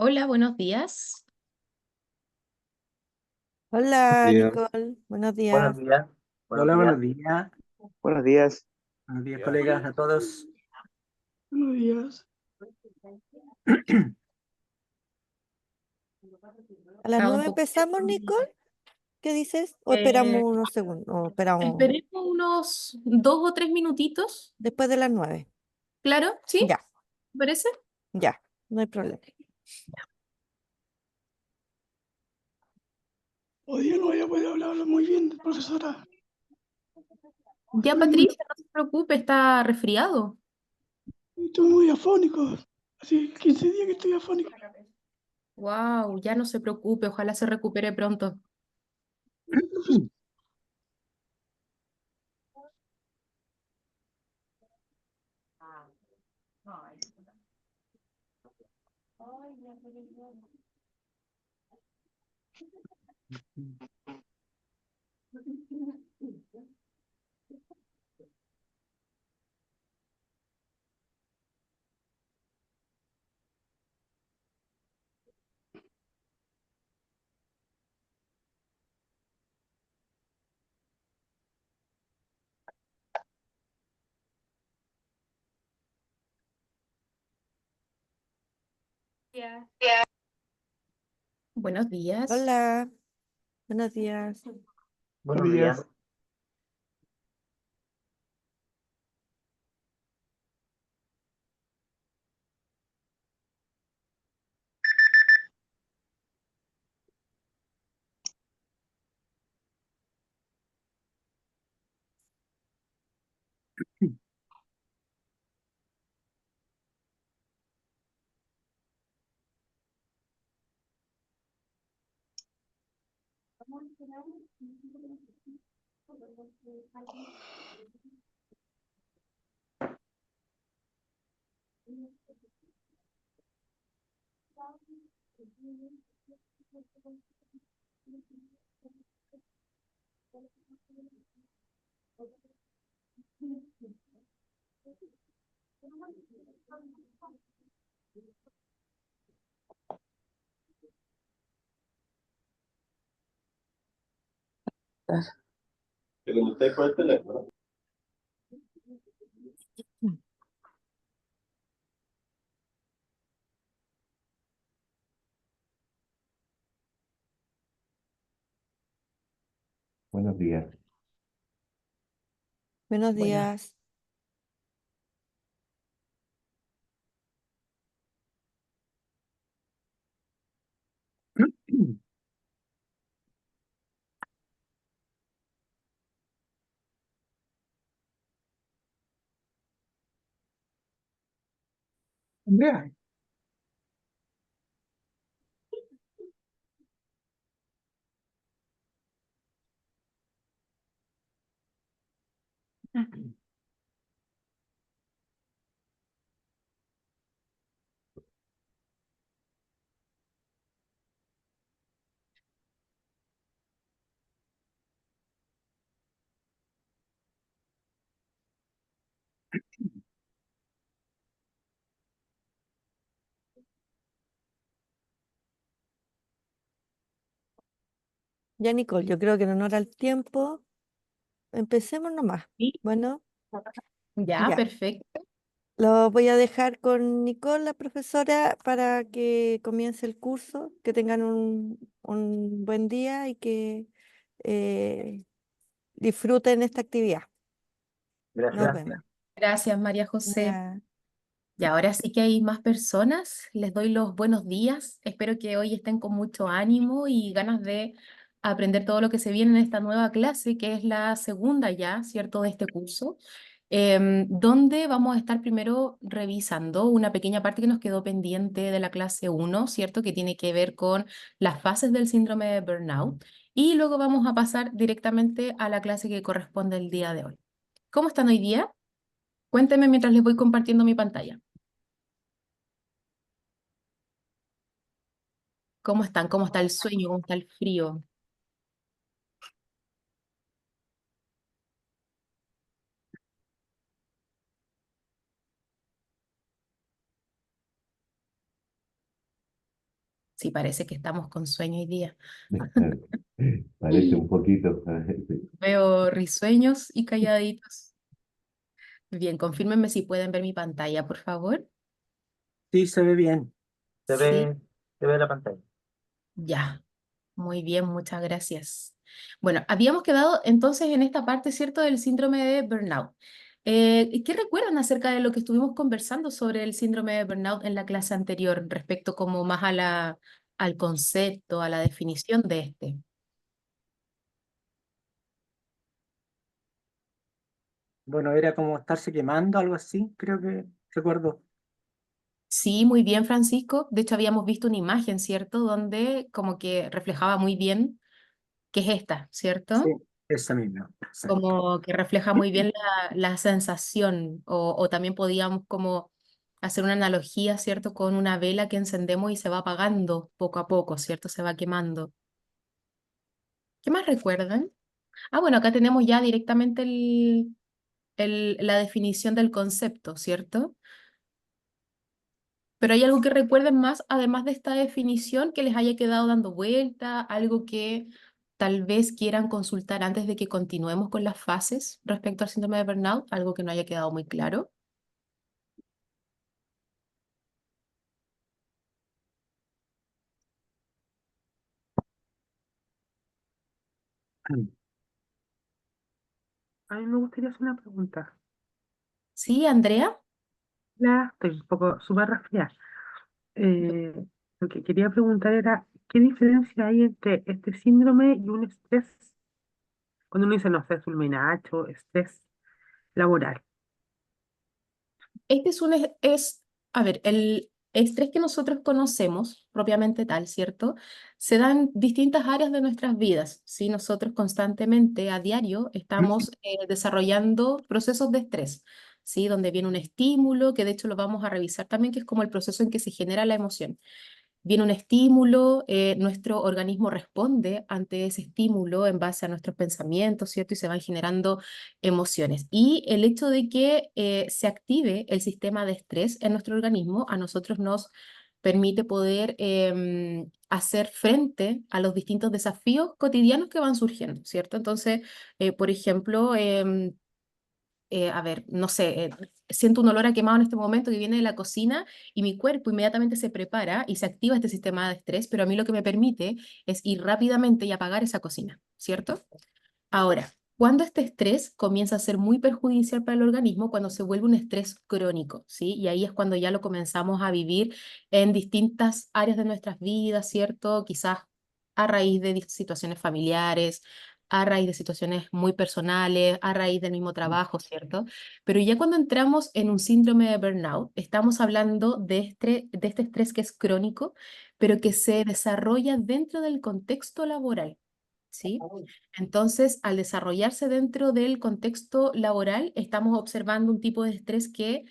Hola, buenos días. Buenos Hola, días. Nicole. Buenos Buenos días. días, buenos Hola, días, buenos días. buenos días. Buenos días, colegas, a todos. Buenos días. ¿A las Ah, un 9 poco. empezamos, Nicole? ¿Qué dices? ¿O esperamos Eh, unos segundos? ¿O esperamos Esperemos unos 2 o 3 minutitos. después de las 9? Claro, ¿sí? Ya, ¿Me parece? ya, no hay problema. Hoy día no voy a poder hablar muy bien, profesora. Ya, Estoy muy, Patricia, no se preocupe, está resfriado. estoy muy afónico. Hace 15 días que estoy afónico. Wow, ya no se preocupe, ojalá se recupere pronto. Buenos días. Hola, buenos días. Buenos Buenos días. días. Pregunté por el teléfono. Buenos días. Buenos Bueno, días. Andrea. Ya, Nicole, yo creo que en honor al tiempo, empecemos nomás. sí, Bueno, ya, ya. perfecto. Lo voy a dejar con Nicole, la profesora, para que comience el curso. Que tengan un buen día y que eh, disfruten esta actividad. Nos Gracias. vemos. Gracias, María José. Ya. Y ahora sí que hay más personas. Les doy los buenos días. Espero que hoy estén con mucho ánimo y ganas de aprender todo lo que se viene en esta nueva clase, que es la segunda ya, ¿cierto?, de este curso, donde vamos a estar primero revisando una pequeña parte que nos quedó pendiente de la clase uno, ¿cierto?, que tiene que ver con las fases del síndrome de burnout. Y luego vamos a pasar directamente a la clase que corresponde el día de hoy. ¿Cómo están hoy día? Cuéntenme mientras les voy compartiendo mi pantalla. ¿Cómo están? ¿Cómo está el sueño? ¿Cómo está el frío? Sí, parece que estamos con sueño hoy día. Parece un poquito. Veo risueños y calladitos. Bien, confírmenme si pueden ver mi pantalla, por favor. Sí, se ve bien. Sí, Se ve la pantalla. ya. Muy bien, muchas gracias. Bueno, habíamos quedado entonces en esta parte, ¿cierto?, del síndrome de burnout. ¿Qué recuerdan acerca de lo que estuvimos conversando sobre el síndrome de burnout en la clase anterior, respecto como más a al concepto, a la definición de este? Bueno, era como estarse quemando, algo así, creo que recuerdo. Sí, muy bien, Francisco. De hecho, habíamos visto una imagen, ¿cierto?, donde como que reflejaba muy bien qué es esta, Sí, ¿cierto? esa misma. Exacto. Como que refleja muy bien la sensación, o también podíamos como hacer una analogía, ¿cierto?, con una vela que encendemos y se va apagando poco a poco, ¿cierto? Se va quemando. ¿Qué más recuerdan? Ah, bueno, acá tenemos ya directamente la definición del concepto, ¿cierto? Pero ¿hay algo que recuerden más, además de esta definición, que les haya quedado dando vuelta, algo que tal vez quieran consultar antes de que continuemos con las fases respecto al síndrome de burnout, algo que no haya quedado muy claro? A mí me gustaría hacer una pregunta. Sí, Andrea. Estoy un poco súper resfriada. Eh, lo que quería preguntar era, ¿qué diferencia hay entre este síndrome y un estrés? Cuando uno dice, no sé, fulminacho, estrés laboral. Este a ver, el estrés que nosotros conocemos, propiamente tal, ¿cierto? Se da en distintas áreas de nuestras vidas, ¿sí? Nosotros constantemente, a diario, estamos desarrollando procesos de estrés, ¿sí? Donde viene un estímulo, que de hecho lo vamos a revisar también, que es como el proceso en que se genera la emoción. Viene un estímulo, nuestro organismo responde ante ese estímulo en base a nuestros pensamientos, ¿cierto? Y se van generando emociones. Y el hecho de que se active el sistema de estrés en nuestro organismo, a nosotros nos permite poder hacer frente a los distintos desafíos cotidianos que van surgiendo, ¿cierto? Entonces, por ejemplo, a ver, no sé, siento un olor a quemado en este momento que viene de la cocina y mi cuerpo inmediatamente se prepara y se activa este sistema de estrés, pero a mí lo que me permite es ir rápidamente y apagar esa cocina, ¿cierto? Ahora, cuando este estrés comienza a ser muy perjudicial para el organismo, cuando se vuelve un estrés crónico, ¿sí? Y ahí es cuando ya lo comenzamos a vivir en distintas áreas de nuestras vidas, ¿cierto? Quizás a raíz de situaciones familiares, a raíz de situaciones muy personales, a raíz del mismo trabajo, ¿cierto? Pero ya cuando entramos en un síndrome de burnout, estamos hablando de este estrés que es crónico, pero que se desarrolla dentro del contexto laboral. ¿Sí? Entonces, al desarrollarse dentro del contexto laboral, estamos observando un tipo de estrés que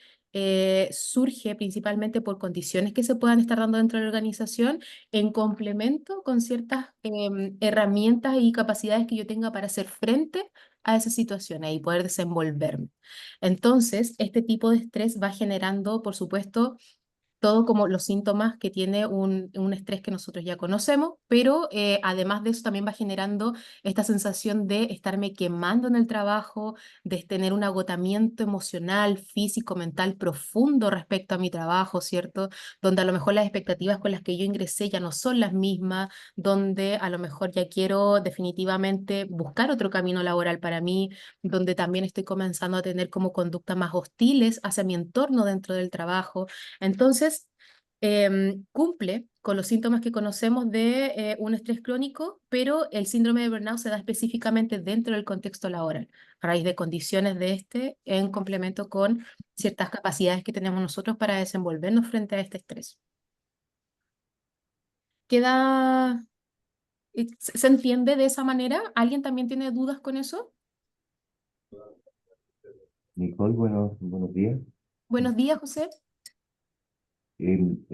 surge principalmente por condiciones que se puedan estar dando dentro de la organización, en complemento con ciertas herramientas y capacidades que yo tenga para hacer frente a esas situaciones y poder desenvolverme. Entonces, este tipo de estrés va generando, por supuesto, todo como los síntomas que tiene un estrés que nosotros ya conocemos, pero además de eso también va generando esta sensación de estarme quemando en el trabajo, de tener un agotamiento emocional, físico, mental profundo respecto a mi trabajo, ¿cierto? Donde a lo mejor las expectativas con las que yo ingresé ya no son las mismas, donde a lo mejor ya quiero definitivamente buscar otro camino laboral para mí, donde también estoy comenzando a tener como conductas más hostiles hacia mi entorno dentro del trabajo. Entonces, cumple con los síntomas que conocemos de un estrés crónico, pero el síndrome de burnout se da específicamente dentro del contexto laboral, a raíz de condiciones de este, en complemento con ciertas capacidades que tenemos nosotros para desenvolvernos frente a este estrés. ¿Queda, se entiende de esa manera? ¿Alguien también tiene dudas con eso? Nicole, buenos días. Buenos días, José. El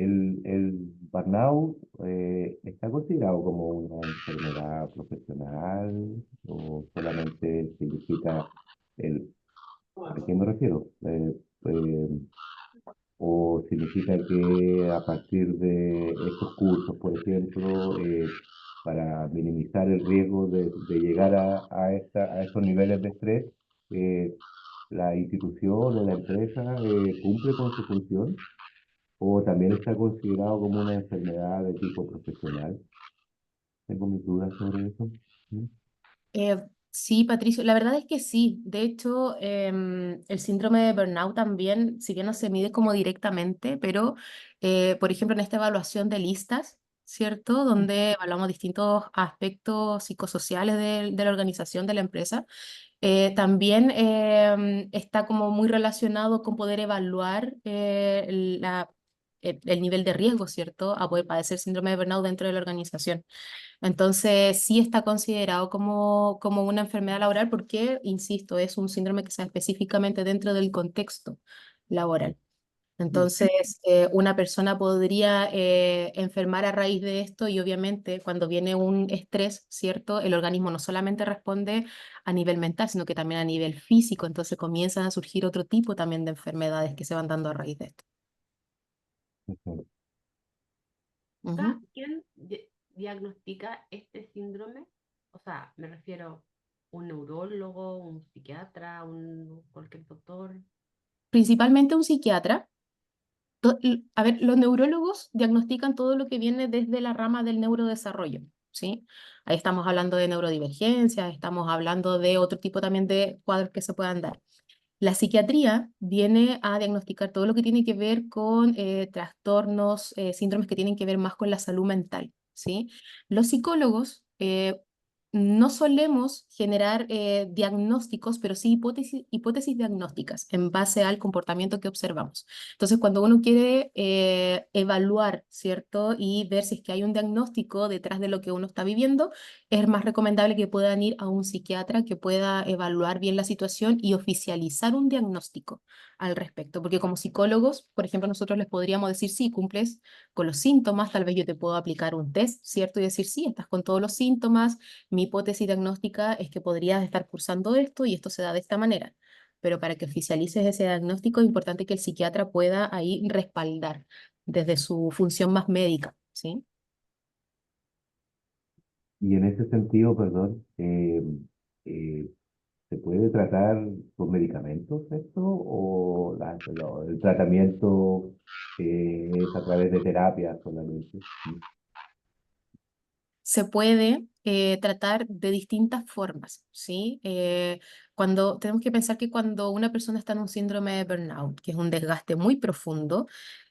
burnout está considerado como una enfermedad profesional o solamente significa ¿a qué me refiero? O significa que a partir de estos cursos, por ejemplo, para minimizar el riesgo de llegar a estos niveles de estrés, eh, la institución o la empresa cumple con su función o también está considerado como una enfermedad de tipo profesional. Tengo mis dudas sobre eso. ¿Mm? Sí, Patricio, la verdad es que sí. De hecho, el síndrome de burnout también, si bien no se mide como directamente, pero, por ejemplo, en esta evaluación de listas, ¿cierto? Donde evaluamos distintos aspectos psicosociales de la organización de la empresa, también está como muy relacionado con poder evaluar el nivel de riesgo, ¿cierto? A poder padecer síndrome de burnout dentro de la organización. Entonces, sí está considerado como una enfermedad laboral porque, insisto, es un síndrome que se da específicamente dentro del contexto laboral. Entonces, una persona podría enfermar a raíz de esto y obviamente cuando viene un estrés, ¿cierto? El organismo no solamente responde a nivel mental, sino que también a nivel físico. Entonces comienzan a surgir otro tipo también de enfermedades que se van dando a raíz de esto. Ujú. Ujú. ¿Quién diagnostica este síndrome? O sea, me refiero un neurólogo, un psiquiatra, cualquier doctor. Principalmente un psiquiatra. A ver, los neurólogos diagnostican todo lo que viene desde la rama del neurodesarrollo, ¿sí? Ahí estamos hablando de neurodivergencia, estamos hablando de otro tipo también de cuadros que se puedan dar. La psiquiatría viene a diagnosticar todo lo que tiene que ver con trastornos, síndromes que tienen que ver más con la salud mental, ¿sí? Los psicólogos no solemos generar diagnósticos, pero sí hipótesis diagnósticas en base al comportamiento que observamos. Entonces, cuando uno quiere evaluar, ¿cierto? Y ver si es que hay un diagnóstico detrás de lo que uno está viviendo, es más recomendable que puedan ir a un psiquiatra que pueda evaluar bien la situación y oficializar un diagnóstico al respecto. Porque como psicólogos, por ejemplo, nosotros les podríamos decir, sí, cumples con los síntomas, tal vez yo te puedo aplicar un test, ¿cierto? Y decir, sí, estás con todos los síntomas, mi hipótesis diagnóstica es que podrías estar cursando esto y esto se da de esta manera. Pero para que oficialices ese diagnóstico es importante que el psiquiatra pueda ahí respaldar desde su función más médica, ¿sí? Y en ese sentido, perdón, eh, ¿se puede tratar con medicamentos esto o el tratamiento es a través de terapia solamente? ¿Mm? Se puede tratar de distintas formas, ¿sí? Cuando tenemos que pensar que cuando una persona está en un síndrome de burnout, que es un desgaste muy profundo,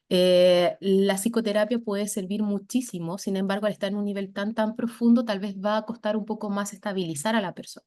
la psicoterapia puede servir muchísimo. Sin embargo, al estar en un nivel tan profundo, tal vez va a costar un poco más estabilizar a la persona.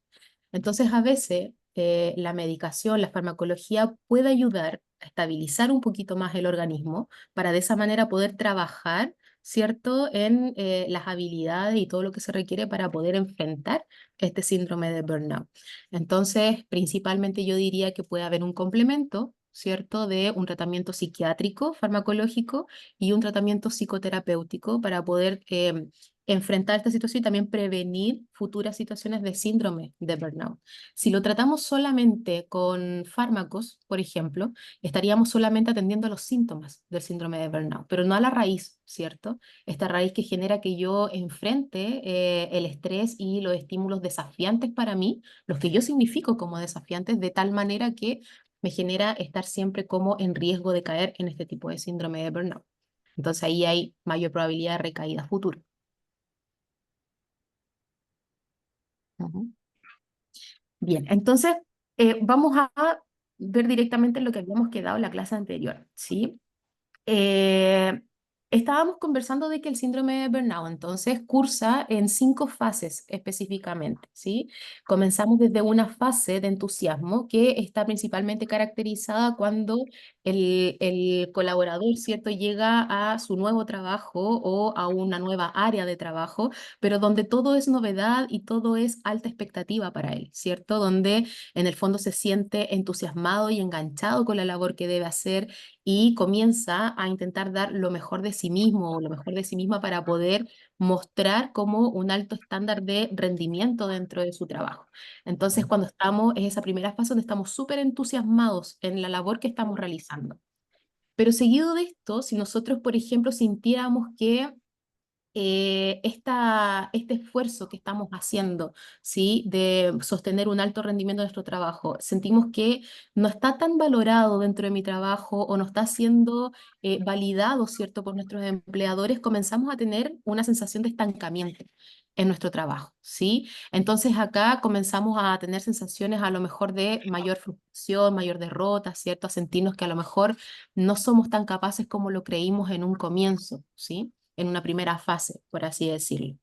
Entonces, a veces la medicación, la farmacología puede ayudar a estabilizar un poquito más el organismo para de esa manera poder trabajar, ¿cierto?, en las habilidades y todo lo que se requiere para poder enfrentar este síndrome de burnout. Entonces, principalmente yo diría que puede haber un complemento, ¿cierto?, de un tratamiento psiquiátrico, farmacológico y un tratamiento psicoterapéutico para poder enfrentar esta situación y también prevenir futuras situaciones de síndrome de burnout. Si lo tratamos solamente con fármacos, por ejemplo, estaríamos solamente atendiendo a los síntomas del síndrome de burnout, pero no a la raíz, ¿cierto? Esta raíz que genera que yo enfrente el estrés y los estímulos desafiantes para mí, los que yo significo como desafiantes, de tal manera que me genera estar siempre como en riesgo de caer en este tipo de síndrome de burnout. Entonces ahí hay mayor probabilidad de recaída futura. Ujú. Bien, entonces vamos a ver directamente lo que habíamos quedado en la clase anterior, ¿sí? Eh, Estábamos conversando de que el síndrome de burnout entonces cursa en 5 fases específicamente, ¿sí? Comenzamos desde una fase de entusiasmo que está principalmente caracterizada cuando el colaborador, ¿cierto?, llega a su nuevo trabajo o a una nueva área de trabajo, pero donde todo es novedad y todo es alta expectativa para él, ¿cierto? Donde en el fondo se siente entusiasmado y enganchado con la labor que debe hacer y comienza a intentar dar lo mejor de sí mismo o lo mejor de sí misma para poder mostrar como un alto estándar de rendimiento dentro de su trabajo. Entonces, cuando estamos en esa primera fase donde estamos súper entusiasmados en la labor que estamos realizando. Pero seguido de esto, si nosotros, por ejemplo, sintiéramos que este esfuerzo que estamos haciendo, ¿sí? De sostener un alto rendimiento de nuestro trabajo, sentimos que no está tan valorado dentro de mi trabajo o no está siendo validado, ¿cierto? Por nuestros empleadores, comenzamos a tener una sensación de estancamiento en nuestro trabajo, ¿sí? Entonces acá comenzamos a tener sensaciones a lo mejor de mayor frustración, mayor derrota, ¿cierto? A sentirnos que a lo mejor no somos tan capaces como lo creímos en un comienzo, ¿sí? En una primera fase, por así decirlo.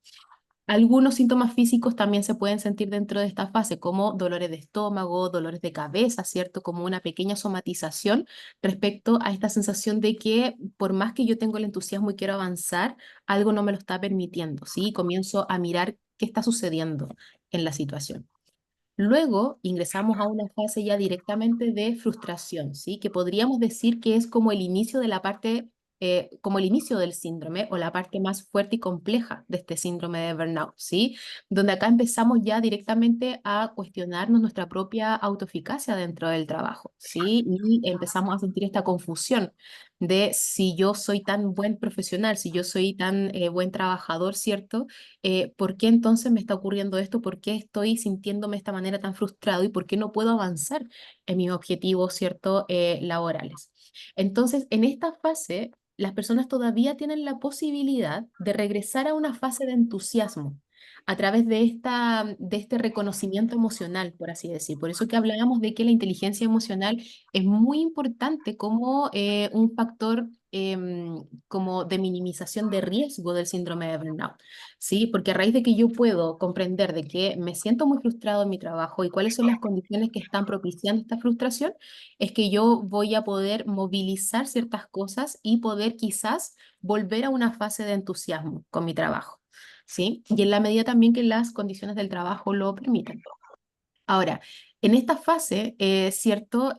Algunos síntomas físicos también se pueden sentir dentro de esta fase, como dolores de estómago, dolores de cabeza, ¿cierto? Como una pequeña somatización respecto a esta sensación de que por más que yo tengo el entusiasmo y quiero avanzar, algo no me lo está permitiendo, ¿sí? Comienzo a mirar qué está sucediendo en la situación. Luego ingresamos a una fase ya directamente de frustración, ¿sí? Que podríamos decir que es como el inicio de la parte, como el inicio del síndrome o la parte más fuerte y compleja de este síndrome de burnout, ¿sí? Donde acá empezamos ya directamente a cuestionarnos nuestra propia autoeficacia dentro del trabajo, ¿sí? Y empezamos a sentir esta confusión de si yo soy tan buen profesional, si yo soy tan buen trabajador, ¿cierto? ¿Por qué entonces me está ocurriendo esto? ¿Por qué estoy sintiéndome de esta manera tan frustrado y por qué no puedo avanzar en mis objetivos, ¿cierto? Laborales. Entonces, en esta fase, las personas todavía tienen la posibilidad de regresar a una fase de entusiasmo a través de este reconocimiento emocional, por así decir. Por eso que hablábamos de que la inteligencia emocional es muy importante como un factor como de minimización de riesgo del síndrome de burnout. ¿Sí? Porque a raíz de que yo puedo comprender de que me siento muy frustrado en mi trabajo y cuáles son las condiciones que están propiciando esta frustración, es que yo voy a poder movilizar ciertas cosas y poder quizás volver a una fase de entusiasmo con mi trabajo, ¿sí? Y en la medida también que las condiciones del trabajo lo permitan. Ahora, en esta fase, ¿cierto?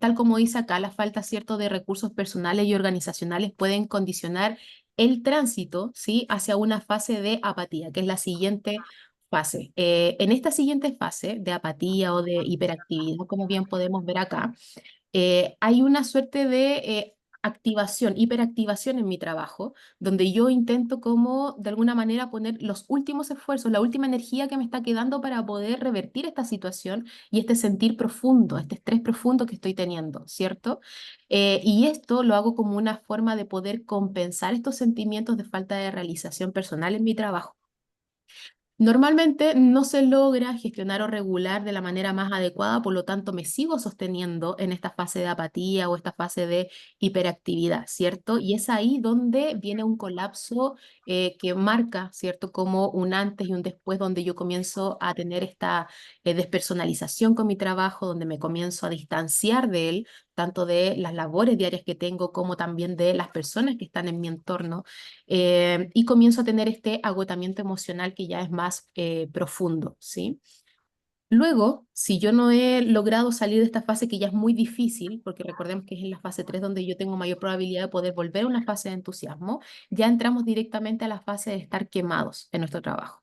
Tal como dice acá, la falta, ¿cierto?, de recursos personales y organizacionales pueden condicionar el tránsito, ¿sí?, hacia una fase de apatía, que es la siguiente fase. En esta siguiente fase de apatía o de hiperactividad, como bien podemos ver acá, hay una suerte de activación, hiperactivación en mi trabajo, donde yo intento como de alguna manera poner los últimos esfuerzos, la última energía que me está quedando para poder revertir esta situación y este sentir profundo, este estrés profundo que estoy teniendo, ¿cierto? Y esto lo hago como una forma de poder compensar estos sentimientos de falta de realización personal en mi trabajo. Normalmente no se logra gestionar o regular de la manera más adecuada, por lo tanto me sigo sosteniendo en esta fase de apatía o esta fase de hiperactividad, ¿cierto? Y es ahí donde viene un colapso que marca, ¿cierto? Como un antes y un después, donde yo comienzo a tener esta despersonalización con mi trabajo, donde me comienzo a distanciar de él, tanto de las labores diarias que tengo como también de las personas que están en mi entorno y comienzo a tener este agotamiento emocional que ya es más profundo, ¿sí? Luego, si yo no he logrado salir de esta fase que ya es muy difícil, porque recordemos que es en la fase 3 donde yo tengo mayor probabilidad de poder volver a una fase de entusiasmo, ya entramos directamente a la fase de estar quemados en nuestro trabajo.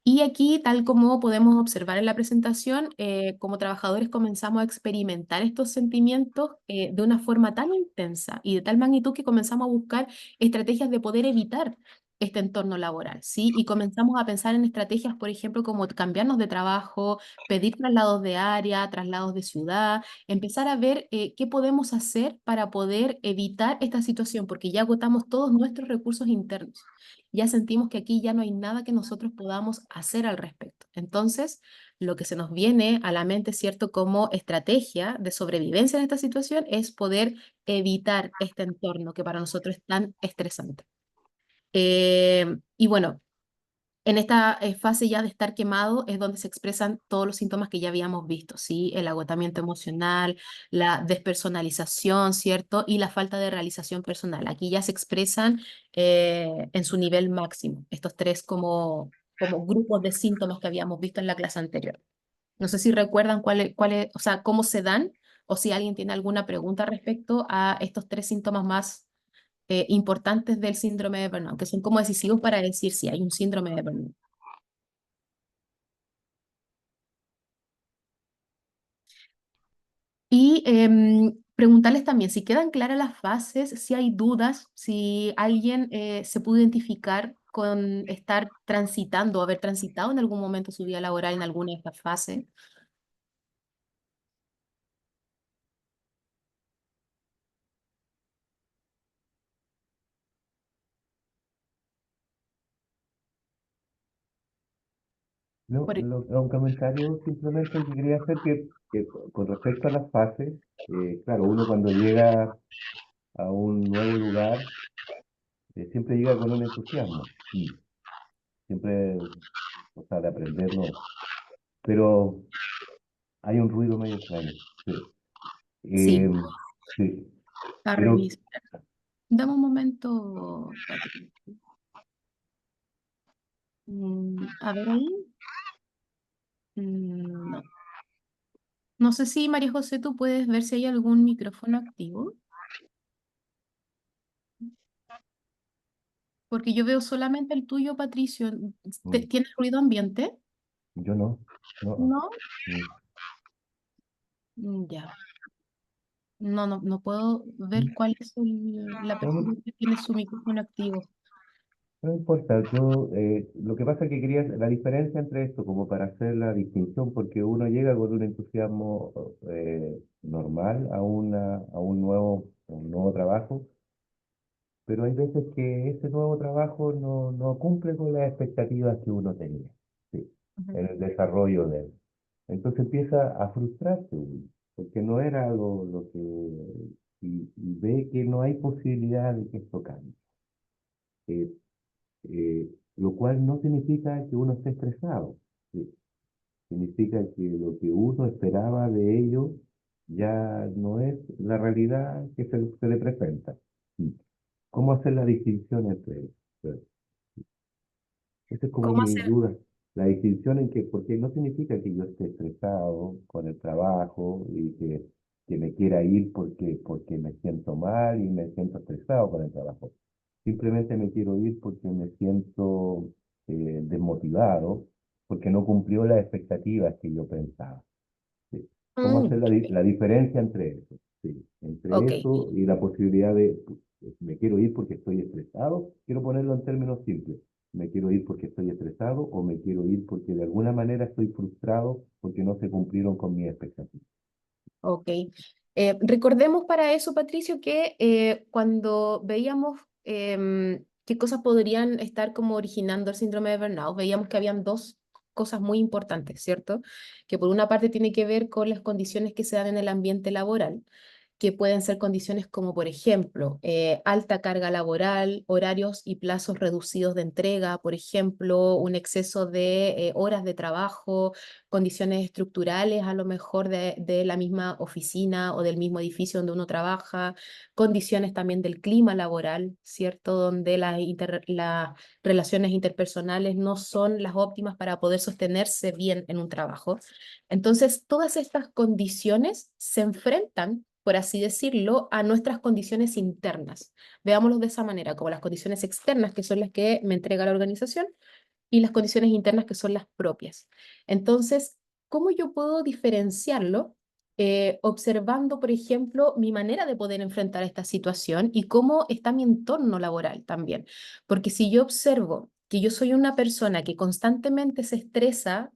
Y aquí, tal como podemos observar en la presentación, como trabajadores comenzamos a experimentar estos sentimientos de una forma tan intensa y de tal magnitud que comenzamos a buscar estrategias de poder evitar este entorno laboral, ¿sí? Y comenzamos a pensar en estrategias, por ejemplo, como cambiarnos de trabajo, pedir traslados de área, traslados de ciudad, empezar a ver qué podemos hacer para poder evitar esta situación, porque ya agotamos todos nuestros recursos internos. Ya sentimos que aquí ya no hay nada que nosotros podamos hacer al respecto. Entonces, lo que se nos viene a la mente, ¿cierto? Como estrategia de sobrevivencia en esta situación es poder evitar este entorno que para nosotros es tan estresante. Y bueno, en esta fase ya de estar quemado es donde se expresan todos los síntomas que ya habíamos visto, ¿sí? El agotamiento emocional, la despersonalización, ¿cierto? Y la falta de realización personal. Aquí ya se expresan en su nivel máximo, estos tres como grupos de síntomas que habíamos visto en la clase anterior. No sé si recuerdan o sea, cómo se dan o si alguien tiene alguna pregunta respecto a estos tres síntomas más importantes del síndrome de burnout, que son como decisivos para decir si hay un síndrome de burnout. Y preguntarles también si quedan claras las fases, si hay dudas, si alguien se pudo identificar con estar transitando o haber transitado en algún momento su vida laboral en alguna de estas fases. No, Por e- un comentario simplemente que quería hacer que con respecto a las fases, claro, uno cuando llega a un nuevo lugar, siempre llega con un entusiasmo, siempre, o sea, de aprender, no, pero hay un ruido medio extraño, sí, Sí, Eh, sí, a pero revisar. Dame un momento, Patrick. A ver ahí. No. No sé si María José, tú puedes ver si hay algún micrófono activo, porque yo veo solamente el tuyo, Patricio. mm, ¿Tienes ruido ambiente? yo no, no, No. mm, Ya. No puedo ver mm, cuál es la no, persona que tiene su micrófono activo. no importa, yo lo que pasa es que quería la diferencia entre esto, como para hacer la distinción, porque uno llega con un entusiasmo normal a un nuevo trabajo, pero hay veces que ese nuevo trabajo no cumple con las expectativas que uno tenía, sí, Ujú. en el desarrollo de él. Entonces empieza a frustrarse uno, porque no era lo que, y ve que no hay posibilidad de que esto cambie. Eh, lo cual no significa que uno esté estresado, ¿sí? Significa que lo que uno esperaba de ellos ya no es la realidad que se le presenta. ¿Sí? ¿Cómo hacer la distinción entre ellos? Esa es como ¿Cómo mi hacer? duda. La distinción en que, porque no significa que yo esté estresado con el trabajo y que me quiera ir porque me siento mal y me siento estresado con el trabajo. Simplemente me quiero ir porque me siento desmotivado, porque no cumplió las expectativas que yo pensaba. ¿Sí? ¿Cómo hacer Ok. la diferencia entre eso? Sí, entre Ok. eso y la posibilidad de, me quiero ir porque estoy estresado, quiero ponerlo en términos simples. Me quiero ir porque estoy estresado o me quiero ir porque de alguna manera estoy frustrado porque no se cumplieron con mis expectativas. Ok. Recordemos para eso, Patricio, que cuando veíamos qué cosas podrían estar como originando el síndrome de burnout, veíamos que habían dos cosas muy importantes, ¿cierto? Que por una parte tiene que ver con las condiciones que se dan en el ambiente laboral, que pueden ser condiciones como, por ejemplo, alta carga laboral, horarios y plazos reducidos de entrega, por ejemplo, un exceso de horas de trabajo, condiciones estructurales a lo mejor de la misma oficina o del mismo edificio donde uno trabaja, condiciones también del clima laboral, ¿cierto? Donde las relaciones interpersonales no son las óptimas para poder sostenerse bien en un trabajo. Entonces, todas estas condiciones se enfrentan, por así decirlo, a nuestras condiciones internas. Veámoslo de esa manera, como las condiciones externas, que son las que me entrega la organización, y las condiciones internas, que son las propias. Entonces, ¿cómo yo puedo diferenciarlo? Observando, por ejemplo, mi manera de poder enfrentar esta situación y cómo está mi entorno laboral también. Porque si yo observo que yo soy una persona que constantemente se estresa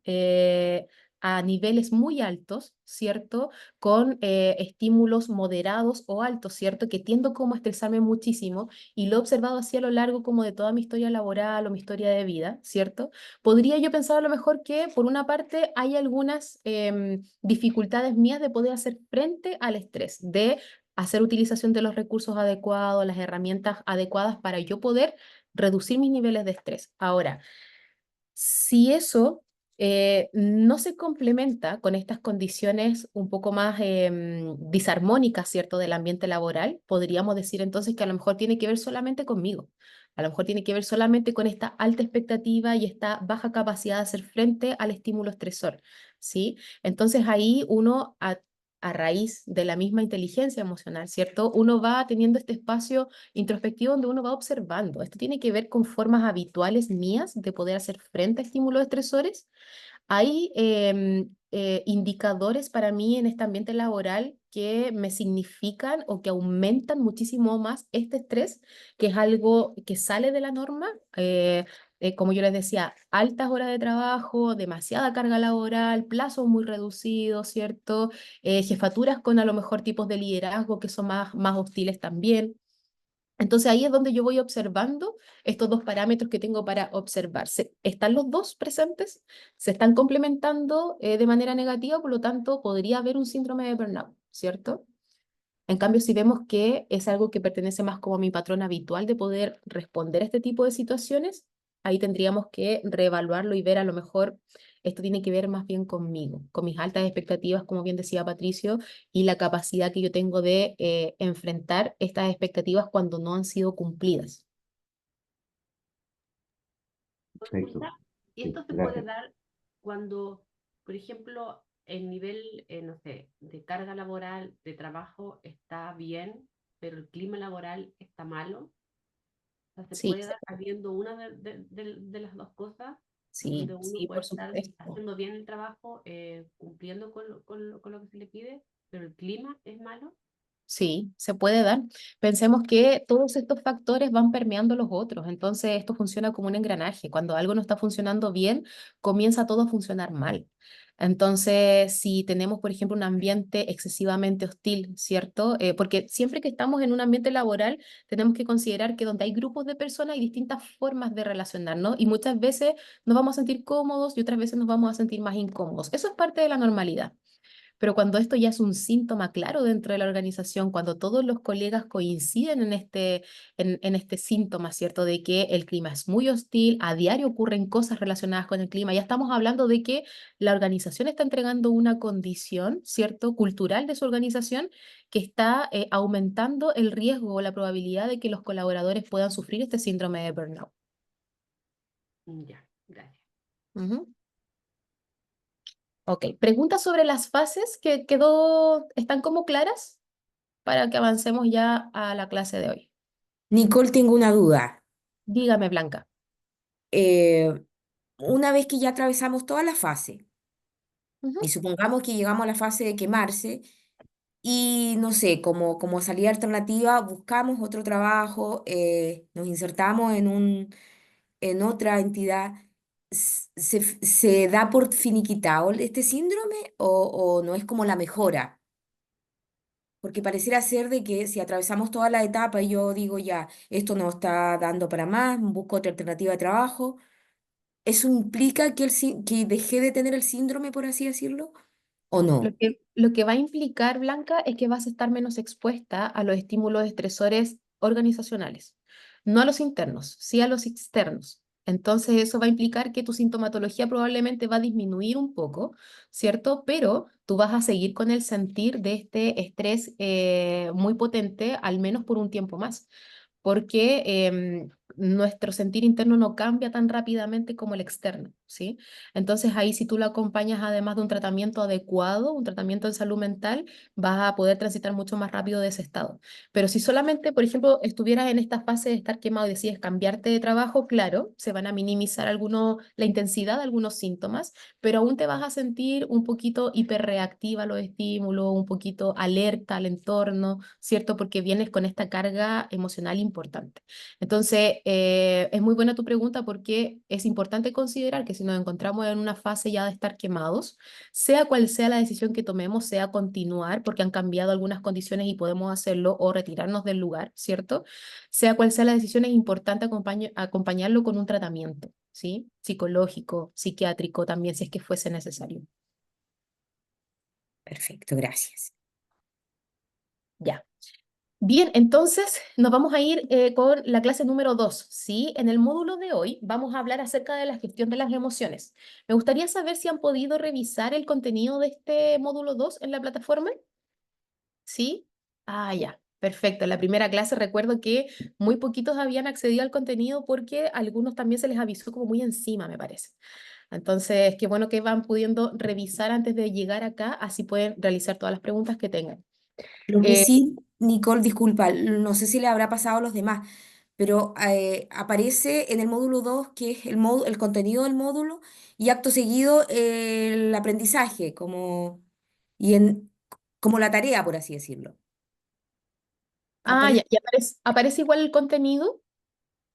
a niveles muy altos, ¿cierto? Con estímulos moderados o altos, ¿cierto? Que tiendo como a estresarme muchísimo y lo he observado así a lo largo como de toda mi historia laboral o mi historia de vida, ¿cierto? Podría yo pensar a lo mejor que por una parte hay algunas dificultades mías de poder hacer frente al estrés, de hacer utilización de los recursos adecuados, las herramientas adecuadas para yo poder reducir mis niveles de estrés. Ahora, si eso no se complementa con estas condiciones un poco más disarmónicas, ¿cierto?, del ambiente laboral, podríamos decir entonces que a lo mejor tiene que ver solamente conmigo. A lo mejor tiene que ver solamente con esta alta expectativa y esta baja capacidad de hacer frente al estímulo estresor, ¿sí? Entonces ahí uno, a raíz de la misma inteligencia emocional, ¿cierto? Uno va teniendo este espacio introspectivo donde uno va observando. Esto tiene que ver con formas habituales mías de poder hacer frente a estímulos estresores. Hay indicadores para mí en este ambiente laboral que me significan o que aumentan muchísimo más este estrés, que es algo que sale de la norma. Como yo les decía, altas horas de trabajo, demasiada carga laboral, plazos muy reducidos, ¿cierto? Jefaturas con a lo mejor tipos de liderazgo que son más hostiles también. Entonces ahí es donde yo voy observando estos dos parámetros que tengo para observar. ¿Están los dos presentes? ¿Se están complementando de manera negativa? Por lo tanto, podría haber un síndrome de burnout, ¿cierto? En cambio, si vemos que es algo que pertenece más como a mi patrón habitual de poder responder a este tipo de situaciones, ahí tendríamos que reevaluarlo y ver a lo mejor esto tiene que ver más bien conmigo, con mis altas expectativas, como bien decía Patricio, y la capacidad que yo tengo de enfrentar estas expectativas cuando no han sido cumplidas. Perfecto. Consulta, y Sí, esto se puede gracias. dar cuando, por ejemplo, el nivel, no sé, de carga laboral, de trabajo está bien, pero el clima laboral está malo. O sea, se Sí, puede dar habiendo una de las dos cosas, sí, donde uno sí, puede por estar supuesto. haciendo bien el trabajo, cumpliendo con lo que se le pide, pero el clima es malo. Sí, se puede dar. Pensemos que todos estos factores van permeando los otros, entonces esto funciona como un engranaje. Cuando algo no está funcionando bien, comienza todo a funcionar mal. Entonces, si tenemos, por ejemplo, un ambiente excesivamente hostil, ¿cierto? Porque siempre que estamos en un ambiente laboral, tenemos que considerar que donde hay grupos de personas hay distintas formas de relacionarnos y muchas veces nos vamos a sentir cómodos y otras veces nos vamos a sentir más incómodos. Eso es parte de la normalidad. Pero cuando esto ya es un síntoma claro dentro de la organización, cuando todos los colegas coinciden en este síntoma, ¿cierto? De que el clima es muy hostil, a diario ocurren cosas relacionadas con el clima, ya estamos hablando de que la organización está entregando una condición, ¿cierto? Cultural de su organización que está aumentando el riesgo o la probabilidad de que los colaboradores puedan sufrir este síndrome de burnout. Ya, gracias. Ujú. Ok, preguntas sobre las fases que están como claras para que avancemos ya a la clase de hoy. Nicole, tengo una duda. Dígame, Blanca. Eh, una vez que ya atravesamos toda la fase, y Ujú. supongamos que llegamos a la fase de quemarse, y no sé, como salida alternativa, buscamos otro trabajo, nos insertamos en otra entidad, ¿se da por finiquitado este síndrome o no es como la mejora? Porque pareciera ser de que si atravesamos toda la etapa y yo digo ya, esto no está dando para más, busco otra alternativa de trabajo. ¿Eso implica que, que dejé de tener el síndrome, por así decirlo? ¿O no? Lo que va a implicar, Blanca, es que vas a estar menos expuesta a los estímulos estresores organizacionales, no a los internos, sí a los externos. Entonces, eso va a implicar que tu sintomatología probablemente va a disminuir un poco, ¿cierto? Pero tú vas a seguir con el sentir de este estrés muy potente, al menos por un tiempo más, porque nuestro sentir interno no cambia tan rápidamente como el externo, ¿sí? Entonces ahí si tú lo acompañas además de un tratamiento adecuado, un tratamiento en salud mental, vas a poder transitar mucho más rápido de ese estado. Pero si solamente, por ejemplo, estuvieras en esta fase de estar quemado y decides cambiarte de trabajo, claro, se van a minimizar la intensidad de algunos síntomas, pero aún te vas a sentir un poquito hiperreactiva a los estímulos, un poquito alerta al entorno, ¿cierto? Porque vienes con esta carga emocional importante. Entonces, es muy buena tu pregunta porque es importante considerar que si nos encontramos en una fase ya de estar quemados, sea cual sea la decisión que tomemos, sea continuar porque han cambiado algunas condiciones y podemos hacerlo o retirarnos del lugar, ¿cierto? Sea cual sea la decisión, es importante acompañarlo con un tratamiento, ¿sí? Psicológico, psiquiátrico también, si es que fuese necesario. Perfecto, gracias. Ya. Bien, entonces nos vamos a ir con la clase número 2, ¿sí? En el módulo de hoy vamos a hablar acerca de la gestión de las emociones. Me gustaría saber si han podido revisar el contenido de este módulo 2 en la plataforma. ¿Sí? Ah, ya, perfecto. En la primera clase recuerdo que muy poquitos habían accedido al contenido porque a algunos también se les avisó como muy encima, me parece. Entonces, qué bueno que van pudiendo revisar antes de llegar acá, así pueden realizar todas las preguntas que tengan. Lo que Eh, sí, Nicole, disculpa, no sé si le habrá pasado a los demás, pero aparece en el módulo 2 que es el contenido del módulo, y acto seguido el aprendizaje, y como la tarea, por así decirlo. Ah, ya, Aparece, y aparece igual el contenido.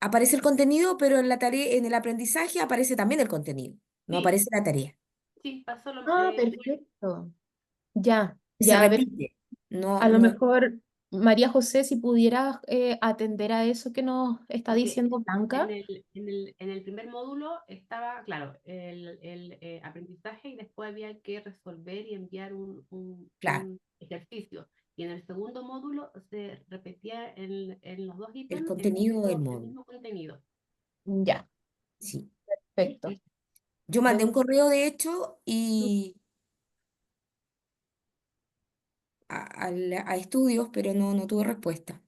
aparece el contenido, pero en la tarea, en el aprendizaje aparece también el contenido, no Sí, aparece la tarea. sí, pasó Ah, igual. perfecto. Ya, Se ya, a ver, repite. No, a lo no, mejor, María José, si pudieras atender a eso que nos está Porque diciendo Blanca. en el primer módulo estaba, claro, el aprendizaje y después había que resolver y enviar claro, un ejercicio. Y en el segundo módulo se repetía en los dos el ítems contenido del el módulo. mismo contenido. Ya, Sí. perfecto. Yo mandé un En- correo, de hecho, y a estudios, pero no tuve respuesta.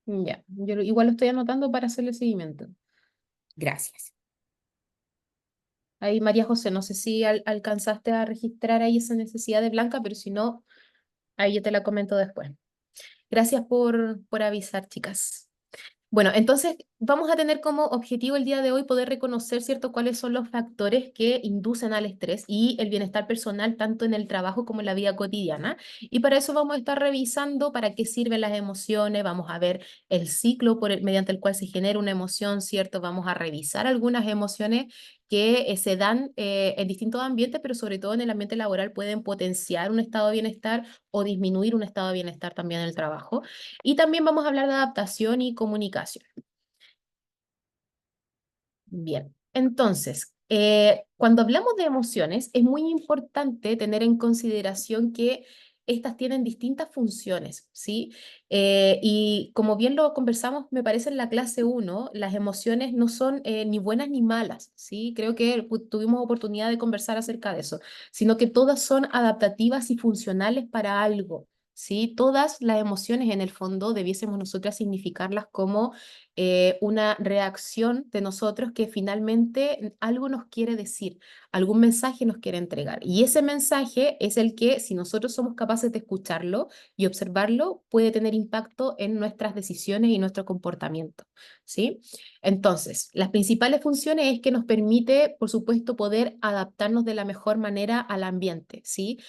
ya, igual lo estoy anotando para hacerle seguimiento. Gracias. Ahí, María José, no sé si alcanzaste a registrar ahí esa necesidad de Blanca, pero si no, ahí yo te la comento después. Gracias por avisar, chicas. Bueno, entonces vamos a tener como objetivo el día de hoy poder reconocer, ¿cierto?, cuáles son los factores que inducen al estrés y el bienestar personal, tanto en el trabajo como en la vida cotidiana. Y para eso vamos a estar revisando para qué sirven las emociones, vamos a ver el ciclo mediante el cual se genera una emoción, ¿cierto? Vamos a revisar algunas emociones que se dan en distintos ambientes, pero sobre todo en el ambiente laboral pueden potenciar un estado de bienestar o disminuir un estado de bienestar también en el trabajo. Y también vamos a hablar de adaptación y comunicación. Bien, entonces, cuando hablamos de emociones, es muy importante tener en consideración que estas tienen distintas funciones, ¿sí? Y como bien lo conversamos, me parece en la clase 1, las emociones no son ni buenas ni malas, ¿sí? Creo que tuvimos oportunidad de conversar acerca de eso, sino que todas son adaptativas y funcionales para algo, ¿sí? Todas las emociones en el fondo debiésemos nosotras significarlas como una reacción de nosotros que finalmente algo nos quiere decir, algún mensaje nos quiere entregar. Y ese mensaje es el que, si nosotros somos capaces de escucharlo y observarlo, puede tener impacto en nuestras decisiones y nuestro comportamiento, ¿sí? Entonces, las principales funciones es que nos permite, por supuesto, poder adaptarnos de la mejor manera al ambiente, ¿sí?